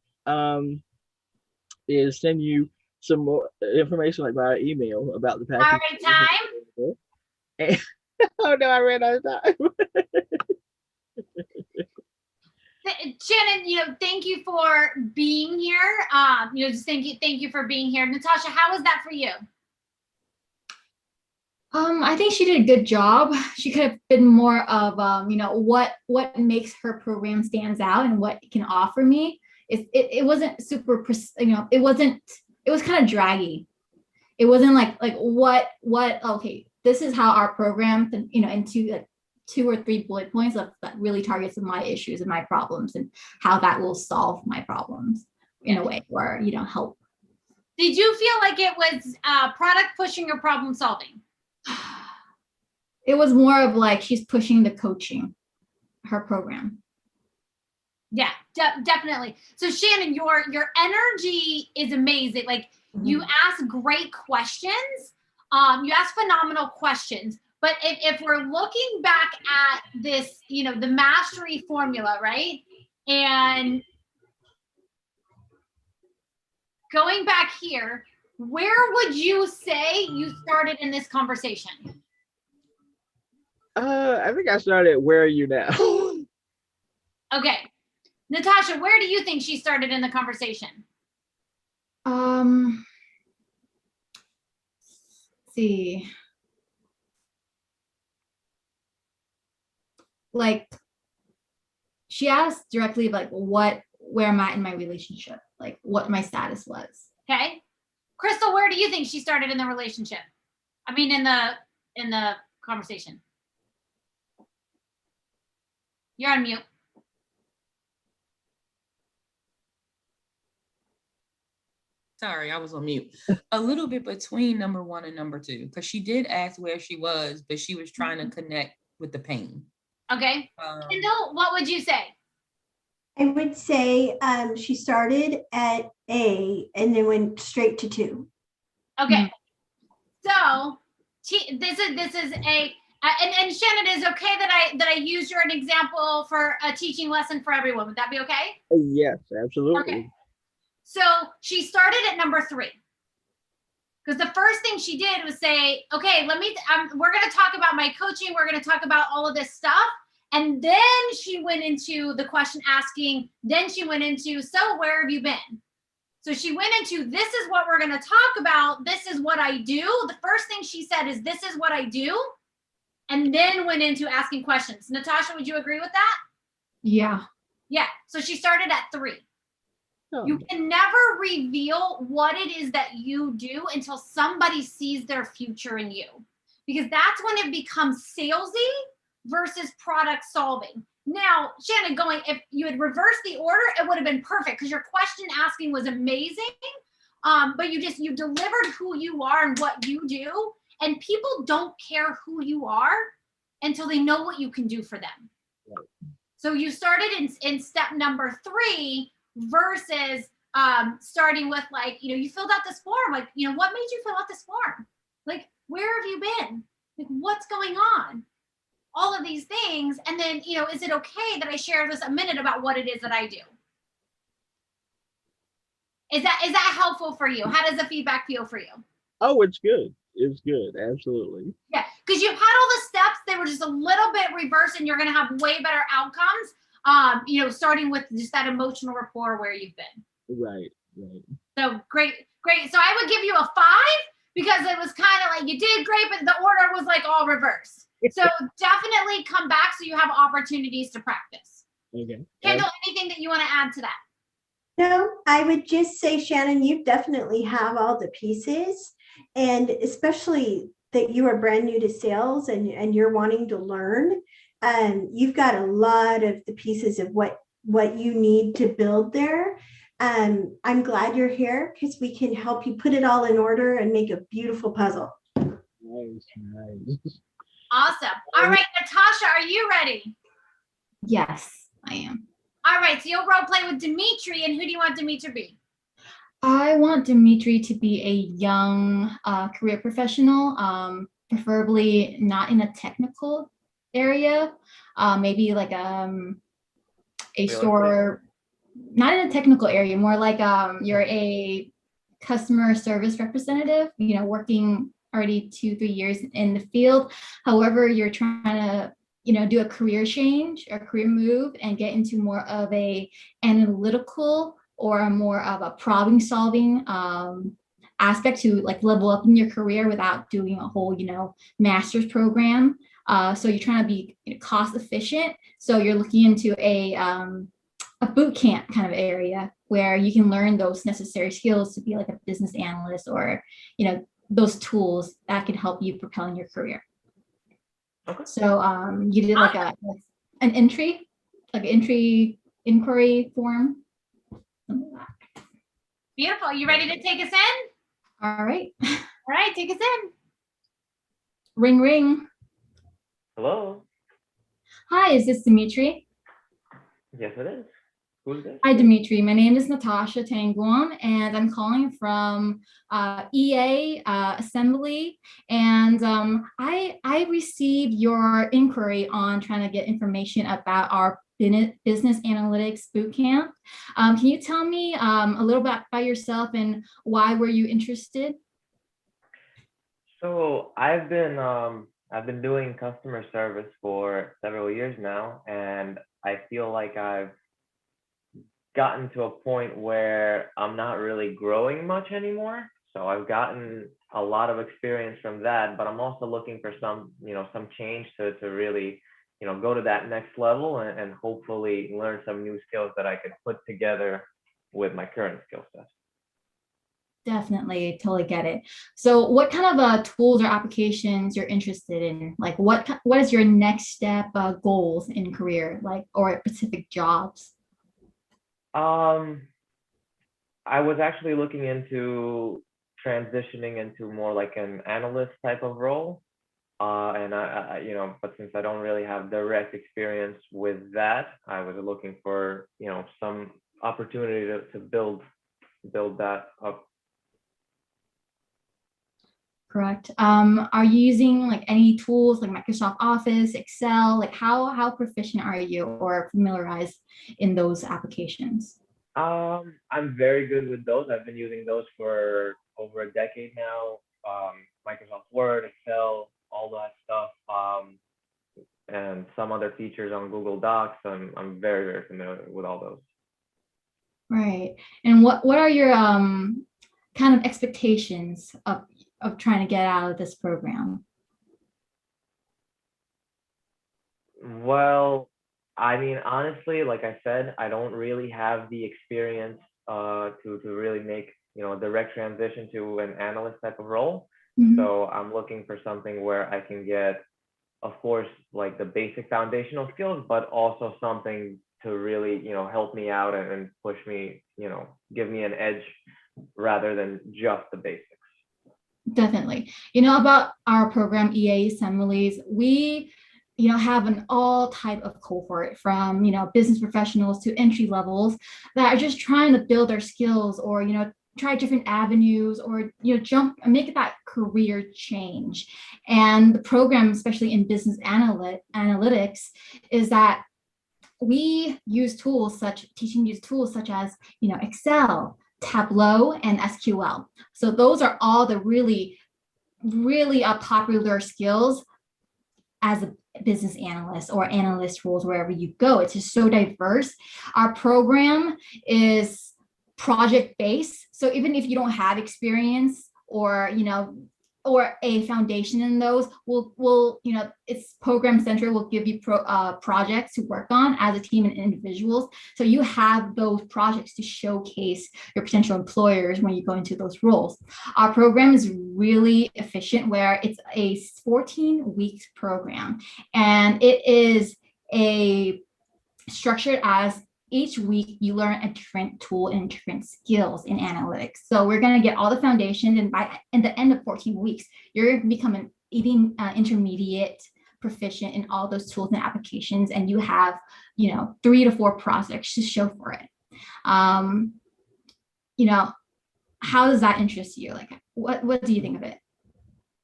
is send you some more information like via email about the All package. right, And, oh no, I ran out of time. Shannon, thank you for being here. Just thank you for being here. Natasha, how was that for you? I think she did a good job. She could have been more of, what makes her program stands out and what it can offer me. It wasn't super, it was kind of draggy. It wasn't like what, okay, this is how our program, into like 2 or 3 bullet points that really targets my issues and my problems and how that will solve my problems in a way where, help. Did you feel like it was product pushing or problem solving? It was more of like she's pushing the coaching, her program. Yeah, definitely. So Shannon, your energy is amazing. Like you ask great questions. You ask phenomenal questions. But if we're looking back at this, the mastery formula, right? And going back here, where would you say you started in this conversation? I think I started Where Are You Now? Okay. Natasha, where do you think she started in the conversation? Let's see. Like she asked directly like where am I in my relationship? Like what my status was. Okay. Crystal, where do you think she started in the relationship? I mean in the conversation. You're on mute. Sorry, I was on mute. A little bit between number 1 and number 2, because she did ask where she was, but she was trying to connect with the pain. Okay. Kendall, what would you say? I would say she started at A and then went straight to 2. Okay. So this is a and Shannon, is okay that I use your an example for a teaching lesson for everyone. Would that be okay? Yes, absolutely. Okay. So she started at number 3. Because the first thing she did was say, okay, we're going to talk about my coaching. We're going to talk about all of this stuff. And then she went into the question asking, then she went into, so where have you been? So she went into, this is what we're going to talk about. This is what I do. The first thing she said is, this is what I do. And then went into asking questions. Natasha, would you agree with that? Yeah. Yeah. So she started at 3. Oh. You can never reveal what it is that you do until somebody sees their future in you, because that's when it becomes salesy versus product solving. Now, Shannon, if you had reversed the order, it would have been perfect because your question asking was amazing. But you delivered who you are and what you do, and people don't care who you are until they know what you can do for them. Right. So you started in step number 3 versus starting with, like, you filled out this form. Like, what made you fill out this form? Like, where have you been? Like, what's going on? All of these things. And then, is it okay that I share this a minute about what it is that I do? Is that helpful for you? How does the feedback feel for you? Oh, it's good. It's good. Absolutely. Yeah, because you've had all the steps. They were just a little bit reversed, and you're going to have way better outcomes. Starting with just that emotional rapport where you've been. Right. So great. So I would give you a 5 because it was kind of like you did great, but the order was like all reversed. So definitely come back so you have opportunities to practice. Okay. Kendall, anything that you want to add to that? No, I would just say, Shannon, you definitely have all the pieces, and especially that you are brand new to sales and you're wanting to learn. You've got a lot of the pieces of what you need to build there. I'm glad you're here because we can help you put it all in order and make a beautiful puzzle. Nice. Awesome. All right, Natasha, are you ready? Yes, I am. All right, so you'll role play with Dimitri, and who do you want Dimitri to be? I want Dimitri to be a young career professional, preferably not in a technical area, maybe like a store, not in a technical area, more like you're a customer service representative, working already 2-3 years in the field. However, you're trying to do a career change or career move and get into more of a analytical or more of a problem solving aspect to like level up in your career without doing a whole master's program. So you're trying to be cost efficient. So you're looking into a boot camp kind of area where you can learn those necessary skills to be like a business analyst, or those tools that can help you propel in your career. Okay. So you did like an entry inquiry form. Beautiful. You ready to take us in? All right. All right, take us in. Ring, ring. Hello. Hi, is this Dimitri? Yes, it is. Who's this? Hi, Dimitri. My name is Natasha Tangwom, and I'm calling from EA Assembly. And I received your inquiry on trying to get information about our business analytics bootcamp. Can you tell me a little bit about yourself and why were you interested? So I've been doing customer service for several years now, and I feel like I've gotten to a point where I'm not really growing much anymore. So I've gotten a lot of experience from that, but I'm also looking for some change to really, go to that next level and hopefully learn some new skills that I could put together with my current skill set. Definitely, totally get it. So what kind of tools or applications you're interested in? Like what is your next step goals in career, like, or specific jobs? I was actually looking into transitioning into more like an analyst type of role. And but since I don't really have direct experience with that, I was looking for, some opportunity to build that up. Correct. Are you using like any tools like Microsoft Office, Excel? Like how proficient are you or familiarized in those applications? I'm very good with those. I've been using those for over a decade now. Microsoft Word, Excel, all that stuff, and some other features on Google Docs. I'm very, very familiar with all those. Right. And what are your kind of expectations of trying to get out of this program? Well, I mean, honestly, like I said, I don't really have the experience to really make, a direct transition to an analyst type of role. Mhm. So I'm looking for something where I can get, of course, like the basic foundational skills, but also something to really, help me out and push me, give me an edge rather than just the basics. Definitely. About our program, EA Assemblies, we, have an all type of cohort from, business professionals to entry levels that are just trying to build their skills or, try different avenues or, jump and make that career change. And the program, especially in business analytics, is that we use tools such as, Excel, Tableau, and SQL. So those are all the really, really popular skills as a business analyst or analyst roles wherever you go. It's just so diverse. Our program is project based. So even if you don't have experience or, or a foundation in those, we'll it's program centered. We'll give you projects to work on as a team and individuals. So you have those projects to showcase your potential employers when you go into those roles. Our program is really efficient where it's a 14-week program, and it is structured as each week you learn a different tool and different skills in analytics. So we're going to get all the foundations, and by the end of 14 weeks, you're going to become an intermediate proficient in all those tools and applications, and you have 3 to 4 projects to show for it. How does that interest you? Like, what do you think of it?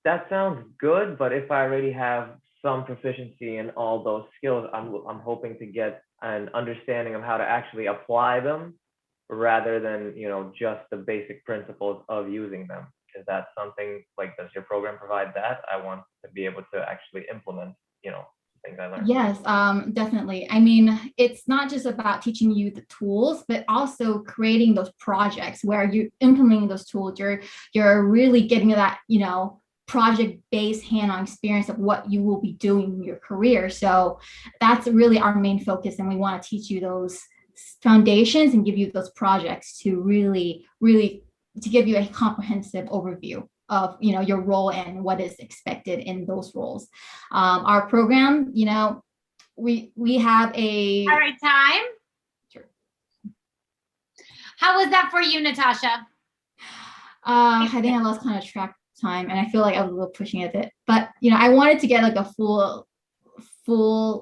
That sounds good, but if I already have some proficiency in all those skills, I'm hoping to get an understanding of how to actually apply them rather than, just the basic principles of using them. Is that something like, does your program provide that? I want to be able to actually implement, things I learned. Yes, definitely. I mean, it's not just about teaching you the tools, but also creating those projects where you're implementing those tools. You're really getting that, project-based hand-on experience of what you will be doing in your career. So that's really our main focus, and we want to teach you those foundations and give you those projects to really to give you a comprehensive overview of your role and what is expected in those roles. Our program, we have a all right, time. Sure. How was that for you, Natasha? I think I lost kind of track time, and I feel like I was a little pushing it a bit, but I wanted to get like a full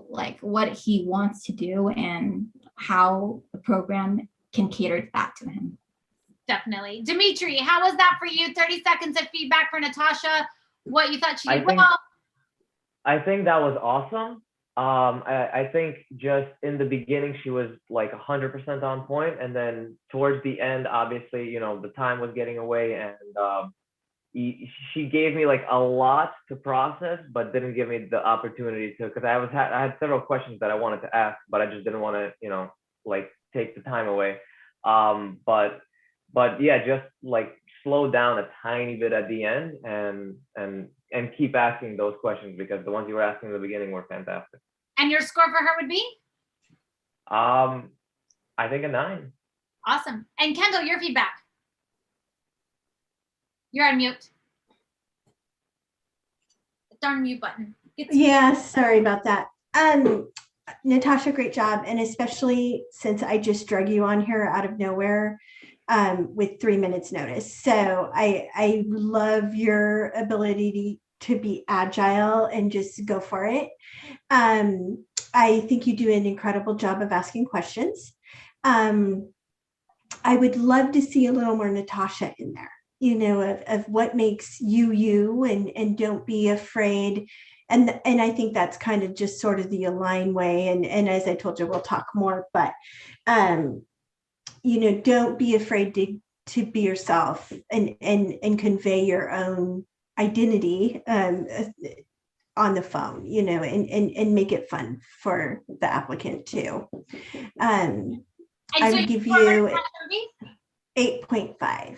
like what he wants to do and how the program can cater to that to him. Definitely. Dimitri, how was that for you? 30 seconds of feedback for Natasha. What you thought she did well? I think that was awesome. I think just in the beginning, she was like 100% on point. And then towards the end, obviously, the time was getting away, and she gave me like a lot to process, but didn't give me the opportunity to, because I had several questions that I wanted to ask, but I just didn't want to, like take the time away. But yeah, just like slow down a tiny bit at the end and keep asking those questions, because the ones you were asking in the beginning were fantastic. And your score for her would be? I think a 9. Awesome. And Kendall, your feedback. You're on mute. Darn mute button. Yeah, sorry about that. Natasha, great job. And especially since I just drug you on here out of nowhere with 3 minutes notice. So I love your ability be agile and just go for it. I think you do an incredible job of asking questions. I would love to see a little more Natasha in there, of what makes you, and don't be afraid. And I think that's kind of just sort of the Align way. And as I told you, we'll talk more, but, don't be afraid to be yourself and convey your own identity, on the phone, and make it fun for the applicant too. I would give you 8.5. 8.5.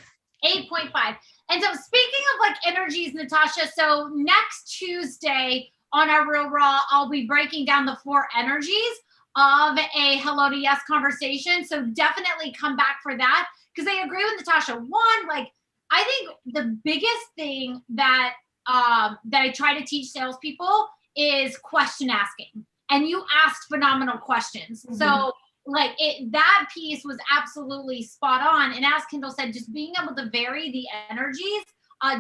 And so speaking of like energies, Natasha, so next Tuesday on our Real Raw, I'll be breaking down the 4 energies of a Hello to Yes conversation. So definitely come back for that, because I agree with Natasha. One, like, I think the biggest thing that I try to teach salespeople is question asking. And you asked phenomenal questions. Mm-hmm. So like that piece was absolutely spot on. And as Kendall said, just being able to vary the energies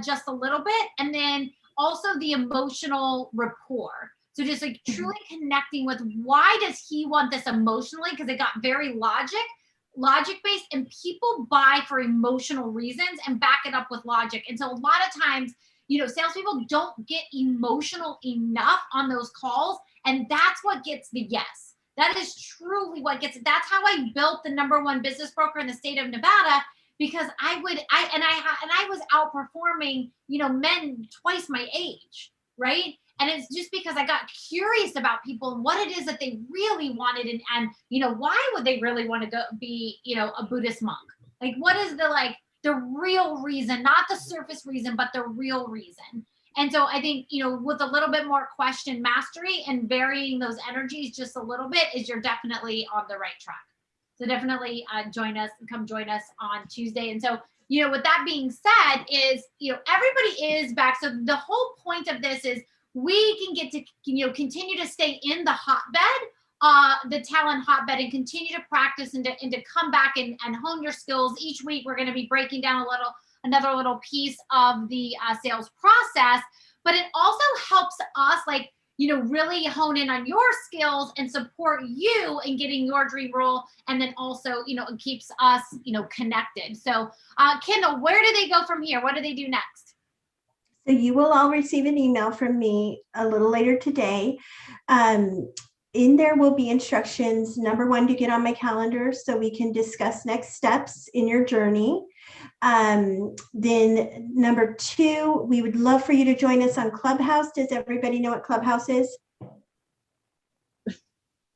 just a little bit. And then also the emotional rapport. So just like truly connecting with, why does he want this emotionally? Because it got very logic based, and people buy for emotional reasons and back it up with logic. And so a lot of times, salespeople don't get emotional enough on those calls. And that's what gets the yes. That is truly what gets it. That's how I built the #1 business broker in the state of Nevada, because I was outperforming, men twice my age, right? And it's just because I got curious about people and what it is that they really wanted, and why would they really want to go be, a Buddhist monk? Like, what is the real reason, not the surface reason, but the real reason. And so I think, with a little bit more question mastery and varying those energies just a little bit, you're definitely on the right track. So definitely come join us on Tuesday. And so, with that being said is, everybody is back. So the whole point of this is we can get to, continue to stay in the hotbed, the talent hotbed, and continue to practice and to come back and hone your skills. Each week, we're going to be breaking down another little piece of the sales process, but it also helps us really hone in on your skills and support you in getting your dream role. And then also, it keeps us, connected. So Kendall, where do they go from here? What do they do next? So you will all receive an email from me a little later today. In there will be instructions, #1, to get on my calendar so we can discuss next steps in your journey. Then #2, we would love for you to join us on Clubhouse. Does everybody know what Clubhouse is?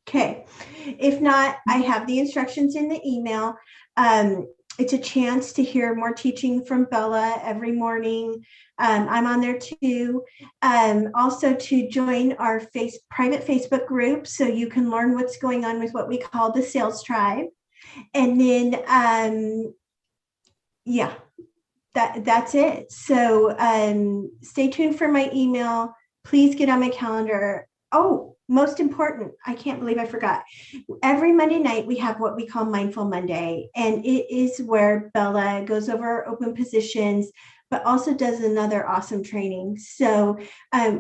Okay. If not, I have the instructions in the email. It's a chance to hear more teaching from Bella every morning. I'm on there too. Also to join our private Facebook group so you can learn what's going on with what we call the Sales Tribe. And then, that's it. So stay tuned for my email. Please get on my calendar. Oh, most important, I can't believe I forgot. Every Monday night, we have what we call Mindful Monday, and it is where Bella goes over open positions, but also does another awesome training. So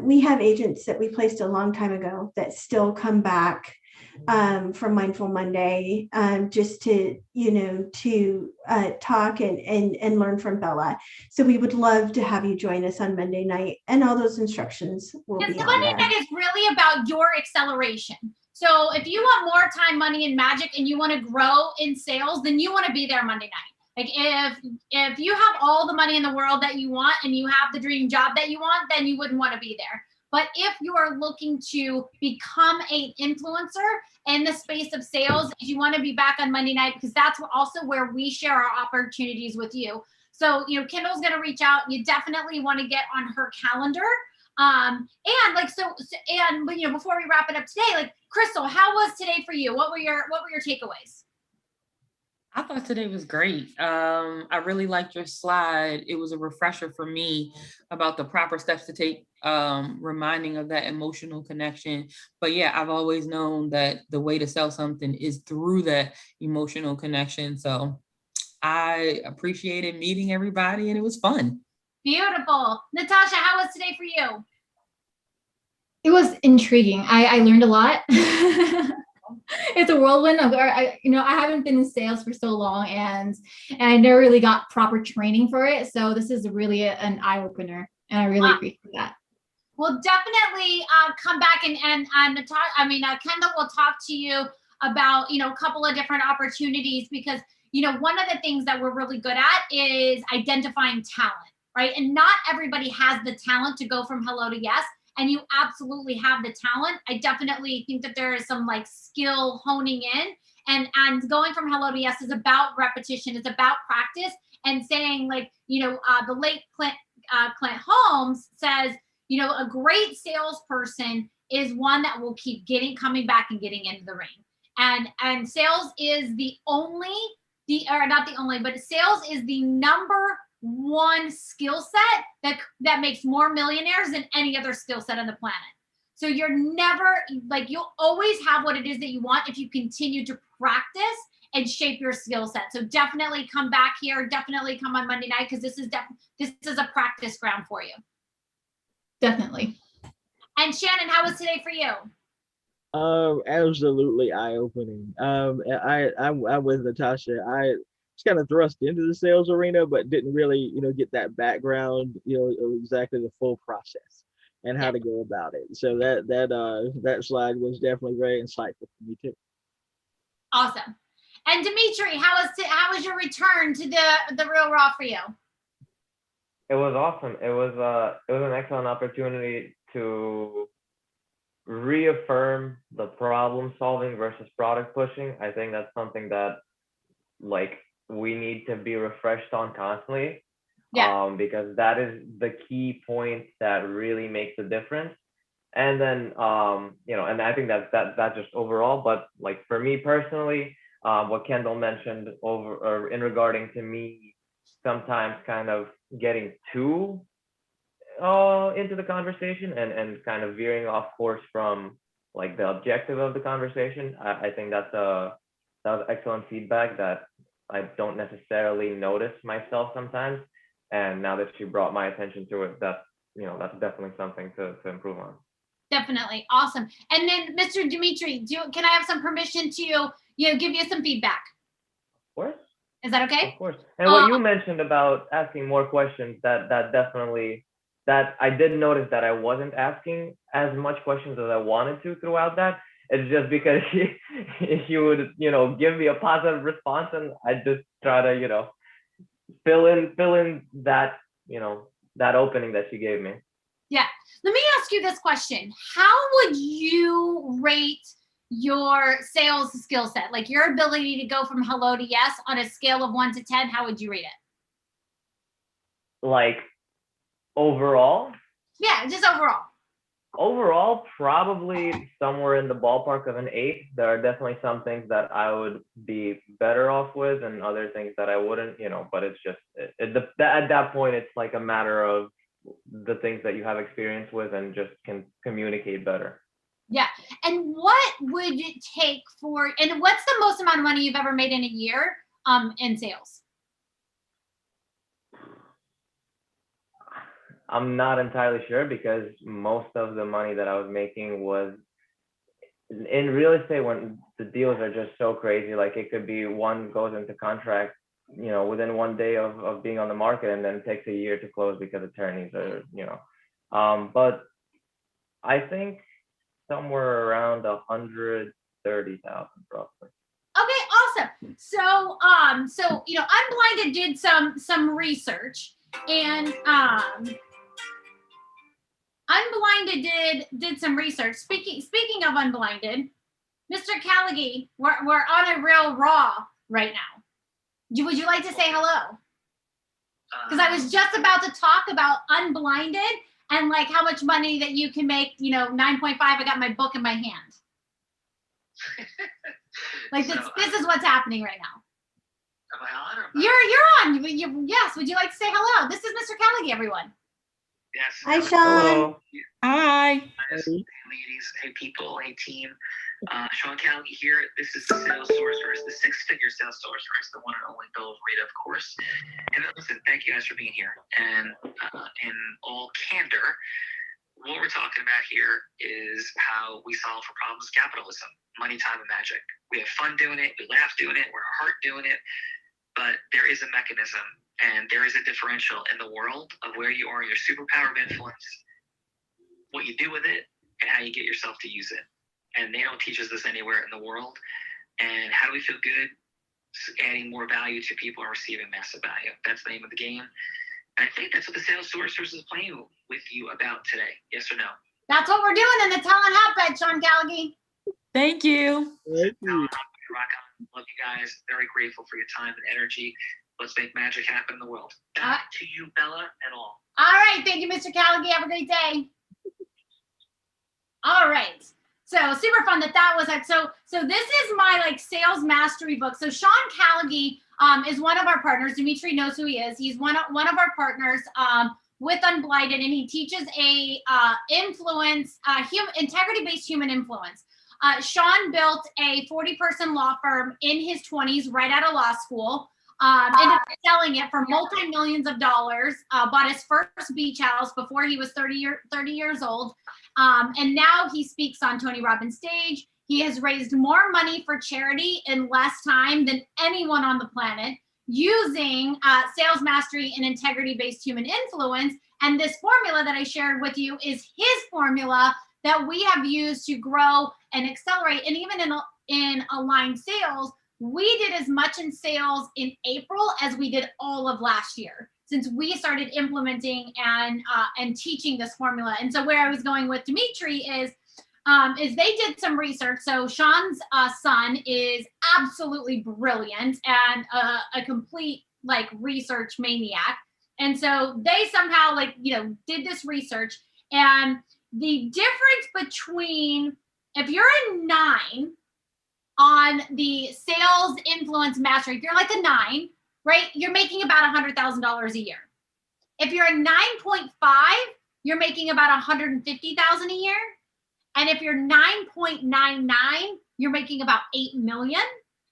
we have agents that we placed a long time ago that still come back from Mindful Monday, just to talk and learn from Bella. So we would love to have you join us on Monday night, and all those instructions will be on there. Monday night is really about your acceleration. So if you want more time, money, and magic, and you want to grow in sales, then you want to be there Monday night. Like if you have all the money in the world that you want and you have the dream job that you want, then you wouldn't want to be there. But if you are looking to become an influencer in the space of sales, you want to be back on Monday night, because that's also where we share our opportunities with you. So, Kendall's going to reach out. You definitely want to get on her calendar. Before we wrap it up today, Crystal, how was today for you? What were your takeaways? I thought today was great. I really liked your slide. It was a refresher for me about the proper steps to take, reminding of that emotional connection. But yeah, I've always known that the way to sell something is through that emotional connection. So I appreciated meeting everybody, and it was fun. Beautiful. Natasha, how was today for you? It was intriguing. I learned a lot. It's a whirlwind of, I haven't been in sales for so long, and I never really got proper training for it. So this is really an eye opener, and I really appreciate that. Well, definitely come back and Kendall will talk to you about, a couple of different opportunities, because, one of the things that we're really good at is identifying talent, right? And not everybody has the talent to go from hello to yes. And you absolutely have the talent. I definitely think that there is some like skill honing in, and going from hello to yes is about repetition. It's about practice, and saying like, the late Clint Holmes says, a great salesperson is one that will keep coming back and getting into the ring. And sales is sales is the number one skill set that makes more millionaires than any other skill set on the planet. So you're never you'll always have what it is that you want if you continue to practice and shape your skill set. So definitely come back here. Definitely come on Monday night, because this is a practice ground for you. Definitely. And Shannon, how was today for you? Absolutely eye-opening. I'm with Natasha. I was kind of thrust into the sales arena, but didn't really, get that background, of exactly the full process and how to go about it. So that slide was definitely very insightful for me too. Awesome. And Dimitri, how was your return to the Real Raw for you? It was awesome. It was an excellent opportunity to reaffirm the problem solving versus product pushing. I think that's something that we need to be refreshed on constantly. Because that is the key point that really makes a difference. And then and I think that's just overall, but for me personally, what Kendall mentioned in regarding to me sometimes kind of getting too into the conversation and kind of veering off course from the objective of the conversation. I think that was excellent feedback that I don't necessarily notice myself sometimes. And now that you brought my attention to it, that's definitely something to improve on. Definitely. Awesome. And then Mr. Dimitri, can I have some permission to give you some feedback? Of course. Is that okay? Of course. And what you mentioned about asking more questions, that definitely, that I did notice that I wasn't asking as much questions as I wanted to throughout that. It's just because if you would, give me a positive response, and I just try to, fill in that, that opening that you gave me. Yeah. Let me ask you this question. How would you rate your sales skill set? Like your ability to go from hello to yes on a scale of 1 to 10, how would you rate it? Overall? Yeah, just overall. Overall, probably somewhere in the ballpark of an 8. There are definitely some things that I would be better off with, and other things that I wouldn't, but it's just, at that point, it's a matter of the things that you have experience with and just can communicate better. Yeah. And what would it take and what's the most amount of money you've ever made in a year in sales? I'm not entirely sure, because most of the money that I was making was in real estate, when the deals are just so crazy. It could be one goes into contract, within 1 day of being on the market, and then takes a year to close because attorneys are, but I think somewhere around 130,000 roughly. Okay, awesome. So, Unblinded did some research, and Unblinded did some research. Speaking of Unblinded, Mr. Callaghy, we're on a Real Raw right now. Would you like to say hello? Because I was just about to talk about Unblinded and how much money that you can make. 9.5. I got my book in my hand. This is what's happening right now. Am I on? You're on. Yes. Would you like to say hello? This is Mr. Callaghy, everyone. Yes. Hi, Sean. Hello. Hi. Ladies, hey people, hey team. Sean Callaghan here. This is the sales sorceress, the six-figure sales sorceress, the one and only Bella Verita, of course. And listen, thank you guys for being here. And in all candor, what we're talking about here is how we solve for problems of capitalism, money, time, and magic. We have fun doing it, we laugh doing it, we're a heart doing it, but there is a mechanism and there is a differential in the world of where you are in your superpower of influence, what you do with it, and how you get yourself to use it. And they don't teach us this anywhere in the world. And how do we feel good adding more value to people and receiving massive value? That's the name of the game. And I think that's what the sales sorceress is playing with you about today. Yes or no? That's what we're doing in the talent hotbed, Sean Callaghan. Thank you. Thank you. Rock on. Love you guys. Very grateful for your time and energy. Let's make magic happen in the world. Back to you, Bella, and all. All right. Thank you, Mr. Callaghan. Have a great day. All right. So super fun that was it. So this is my like sales mastery book. So Sean Callaghan is one of our partners. Dimitri knows who he is. He's one of our partners with Unblinded, and he teaches a integrity-based human influence. Sean built a 40-person law firm in his 20s, right out of law school. Ended up selling it for multi-millions of dollars. Bought his first beach house before he was 30 years old. And now he speaks on Tony Robbins' stage. He has raised more money for charity in less time than anyone on the planet using sales mastery and integrity-based human influence. And this formula that I shared with you is his formula that we have used to grow and accelerate. And even in aligned sales, we did as much in sales in April as we did all of last year, since we started implementing and teaching this formula. And so where I was going with Dimitri is they did some research. So Sean's son is absolutely brilliant and a complete like research maniac. And so they somehow did this research, and the difference between if you're a 9 on the sales influence mastery, if you're like a 9, right, you're making about $100,000 a year. If you're a 9.5, you're making about $150,000 a year. And if you're 9.99, you're making about $8 million.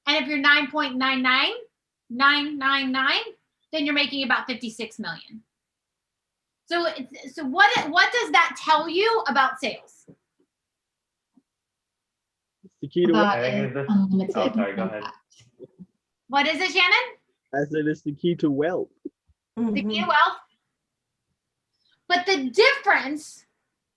And if you're 9.99999, then you're making about $56 million. So what does that tell you about sales? It's the key to wealth. Unlimited. Oh, sorry, go ahead. What is it, Shannon? I said it's the key to wealth. The key to wealth. But the difference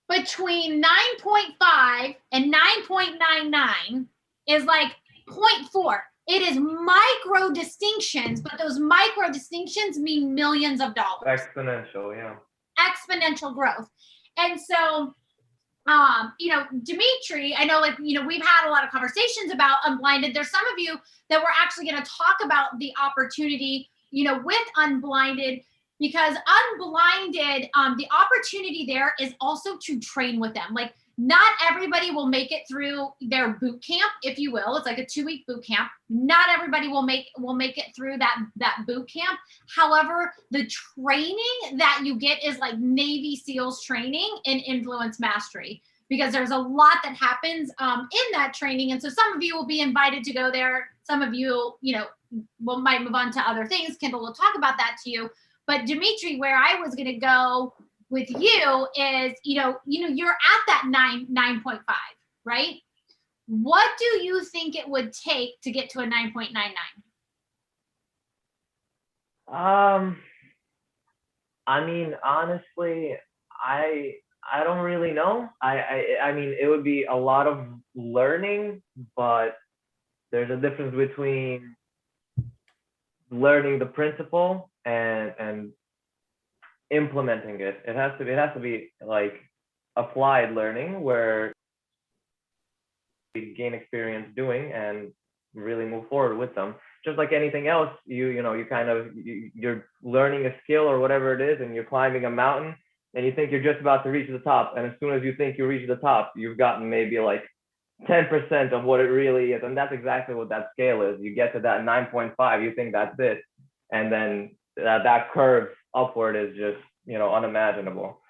between 9.5 and 9.99 is like 0.4. It is micro distinctions, but those micro distinctions mean millions of dollars. Exponential, yeah. Exponential growth. And so, Dimitri, I know we've had a lot of conversations about Unblinded. There's some of you that we're actually going to talk about the opportunity, with Unblinded, because Unblinded, the opportunity there is also to train with them. Like, not everybody will make it through their boot camp, if you will. It's like a 2-week boot camp. Not everybody will make it through that boot camp. However, the training that you get is like Navy SEALs training in influence mastery, because there's a lot that happens in that training. And so some of you will be invited to go there. Some of you, might move on to other things. Kendall will talk about that to you. But Dimitri, where I was going to go with you is, you're at that 9.5, right? What do you think it would take to get to a 9.99? I mean, honestly, I don't really know. I mean, it would be a lot of learning, but there's a difference between learning the principle and implementing it. It has to be like applied learning, where we gain experience doing and really move forward with them. Just like anything else, you're learning a skill or whatever it is, and you're climbing a mountain, and you think you're just about to reach the top, and as soon as you think you reach the top, you've gotten maybe like 10% of what it really is. And that's exactly what that scale is. You get to that 9.5, you think that's it, and then that curve upward is just unimaginable.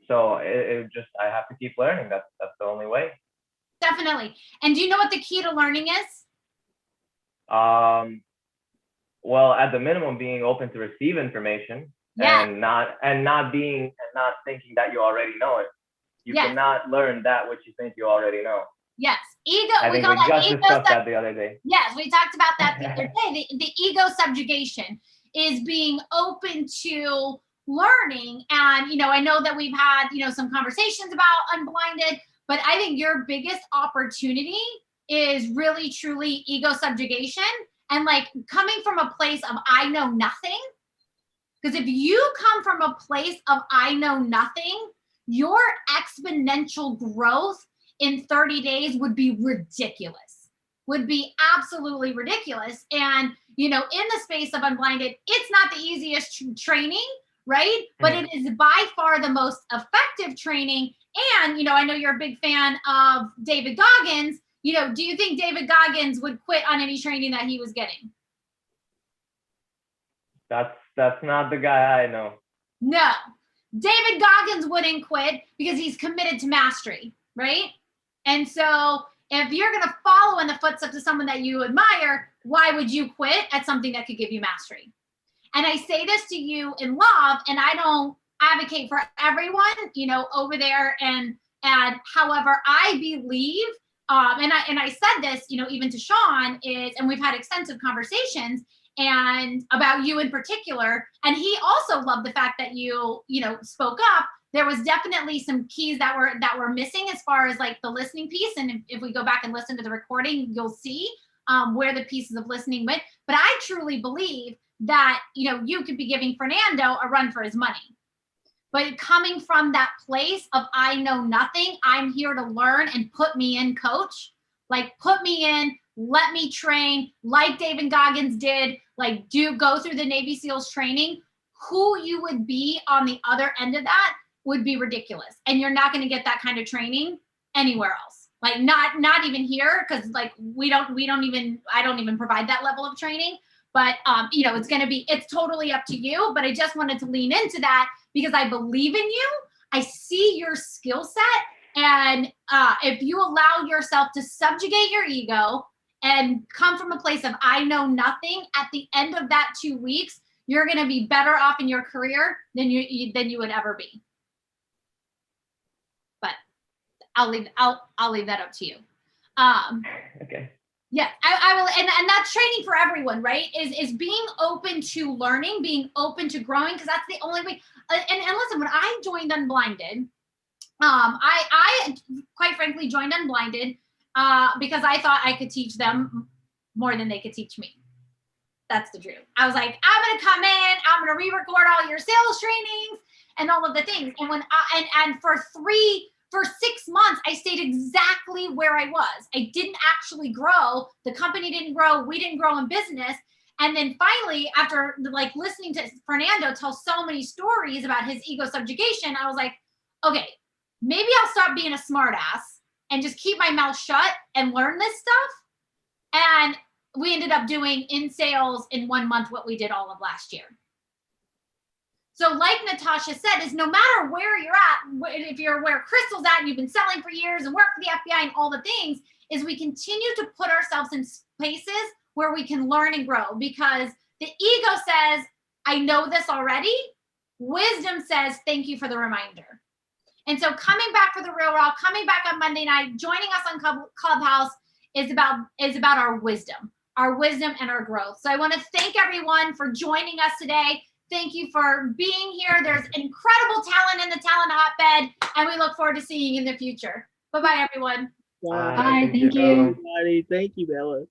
So it just, I have to keep learning. That's the only way. Definitely. And do you know what the key to learning is? Well, at the minimum, being open to receive information, and not thinking that you already know it. You cannot learn that which you think you already know. Yes. Ego. I think we just discussed that the other day. Yes, we talked about that the other day. The ego subjugation is being open to learning. And, I know that we've had, some conversations about Unblinded, but I think your biggest opportunity is really, truly ego subjugation and like coming from a place of I know nothing. Because if you come from a place of I know nothing, your exponential growth in 30 days would be ridiculous, would be absolutely ridiculous. And, in the space of Unblinded, it's not the easiest training, right? But it is by far the most effective training. And, I know you're a big fan of David Goggins. Do you think David Goggins would quit on any training that he was getting? That's not the guy I know. No, David Goggins wouldn't quit because he's committed to mastery, right? And so if you're going to follow in the footsteps of someone that you admire, why would you quit at something that could give you mastery? And I say this to you in love, and I don't advocate for everyone, over there. And however, I believe, and I said this, even to Sean and we've had extensive conversations and about you in particular. And he also loved the fact that you spoke up. There was definitely some keys that were missing as far as like the listening piece. And if we go back and listen to the recording, you'll see where the pieces of listening went. But I truly believe that, you could be giving Fernando a run for his money. But coming from that place of I know nothing, I'm here to learn and put me in, coach. Like put me in, let me train like David Goggins did, like go through the Navy SEALs training. Who you would be on the other end of that would be ridiculous. And you're not going to get that kind of training anywhere else. Like not even here, because like I don't even provide that level of training. But it's totally up to you. But I just wanted to lean into that because I believe in you. I see your skill set. And if you allow yourself to subjugate your ego and come from a place of I know nothing, at the end of that 2 weeks, you're going to be better off in your career than you would ever be. But I'll leave that up to you. Okay. Yeah, I will, and that's training for everyone, right? Is being open to learning, being open to growing, because that's the only way. And listen, when I joined Unblinded, I quite frankly joined Unblinded because I thought I could teach them more than they could teach me. That's the truth. I was like, I'm gonna come in, I'm gonna re-record all your sales trainings and all of the things. And when for 6 months, I stayed exactly where I was. I didn't actually grow. The company didn't grow. We didn't grow in business. And then finally, after like listening to Fernando tell so many stories about his ego subjugation, I was like, okay, maybe I'll stop being a smartass and just keep my mouth shut and learn this stuff. And we ended up doing in sales in 1 month what we did all of last year. So like Natasha said, is no matter where you're at, if you're where Crystal's at and you've been selling for years and work for the FBI and all the things, is we continue to put ourselves in places where we can learn and grow, because the ego says, I know this already. Wisdom says, thank you for the reminder. And so coming back for the Real Raw, coming back on Monday night, joining us on Clubhouse is about our wisdom and our growth. So I want to thank everyone for joining us today. Thank you for being here. There's incredible talent in the talent hotbed, and we look forward to seeing you in the future. Bye-bye, everyone. Bye. Bye. Thank you. Everybody. Thank you, Bella.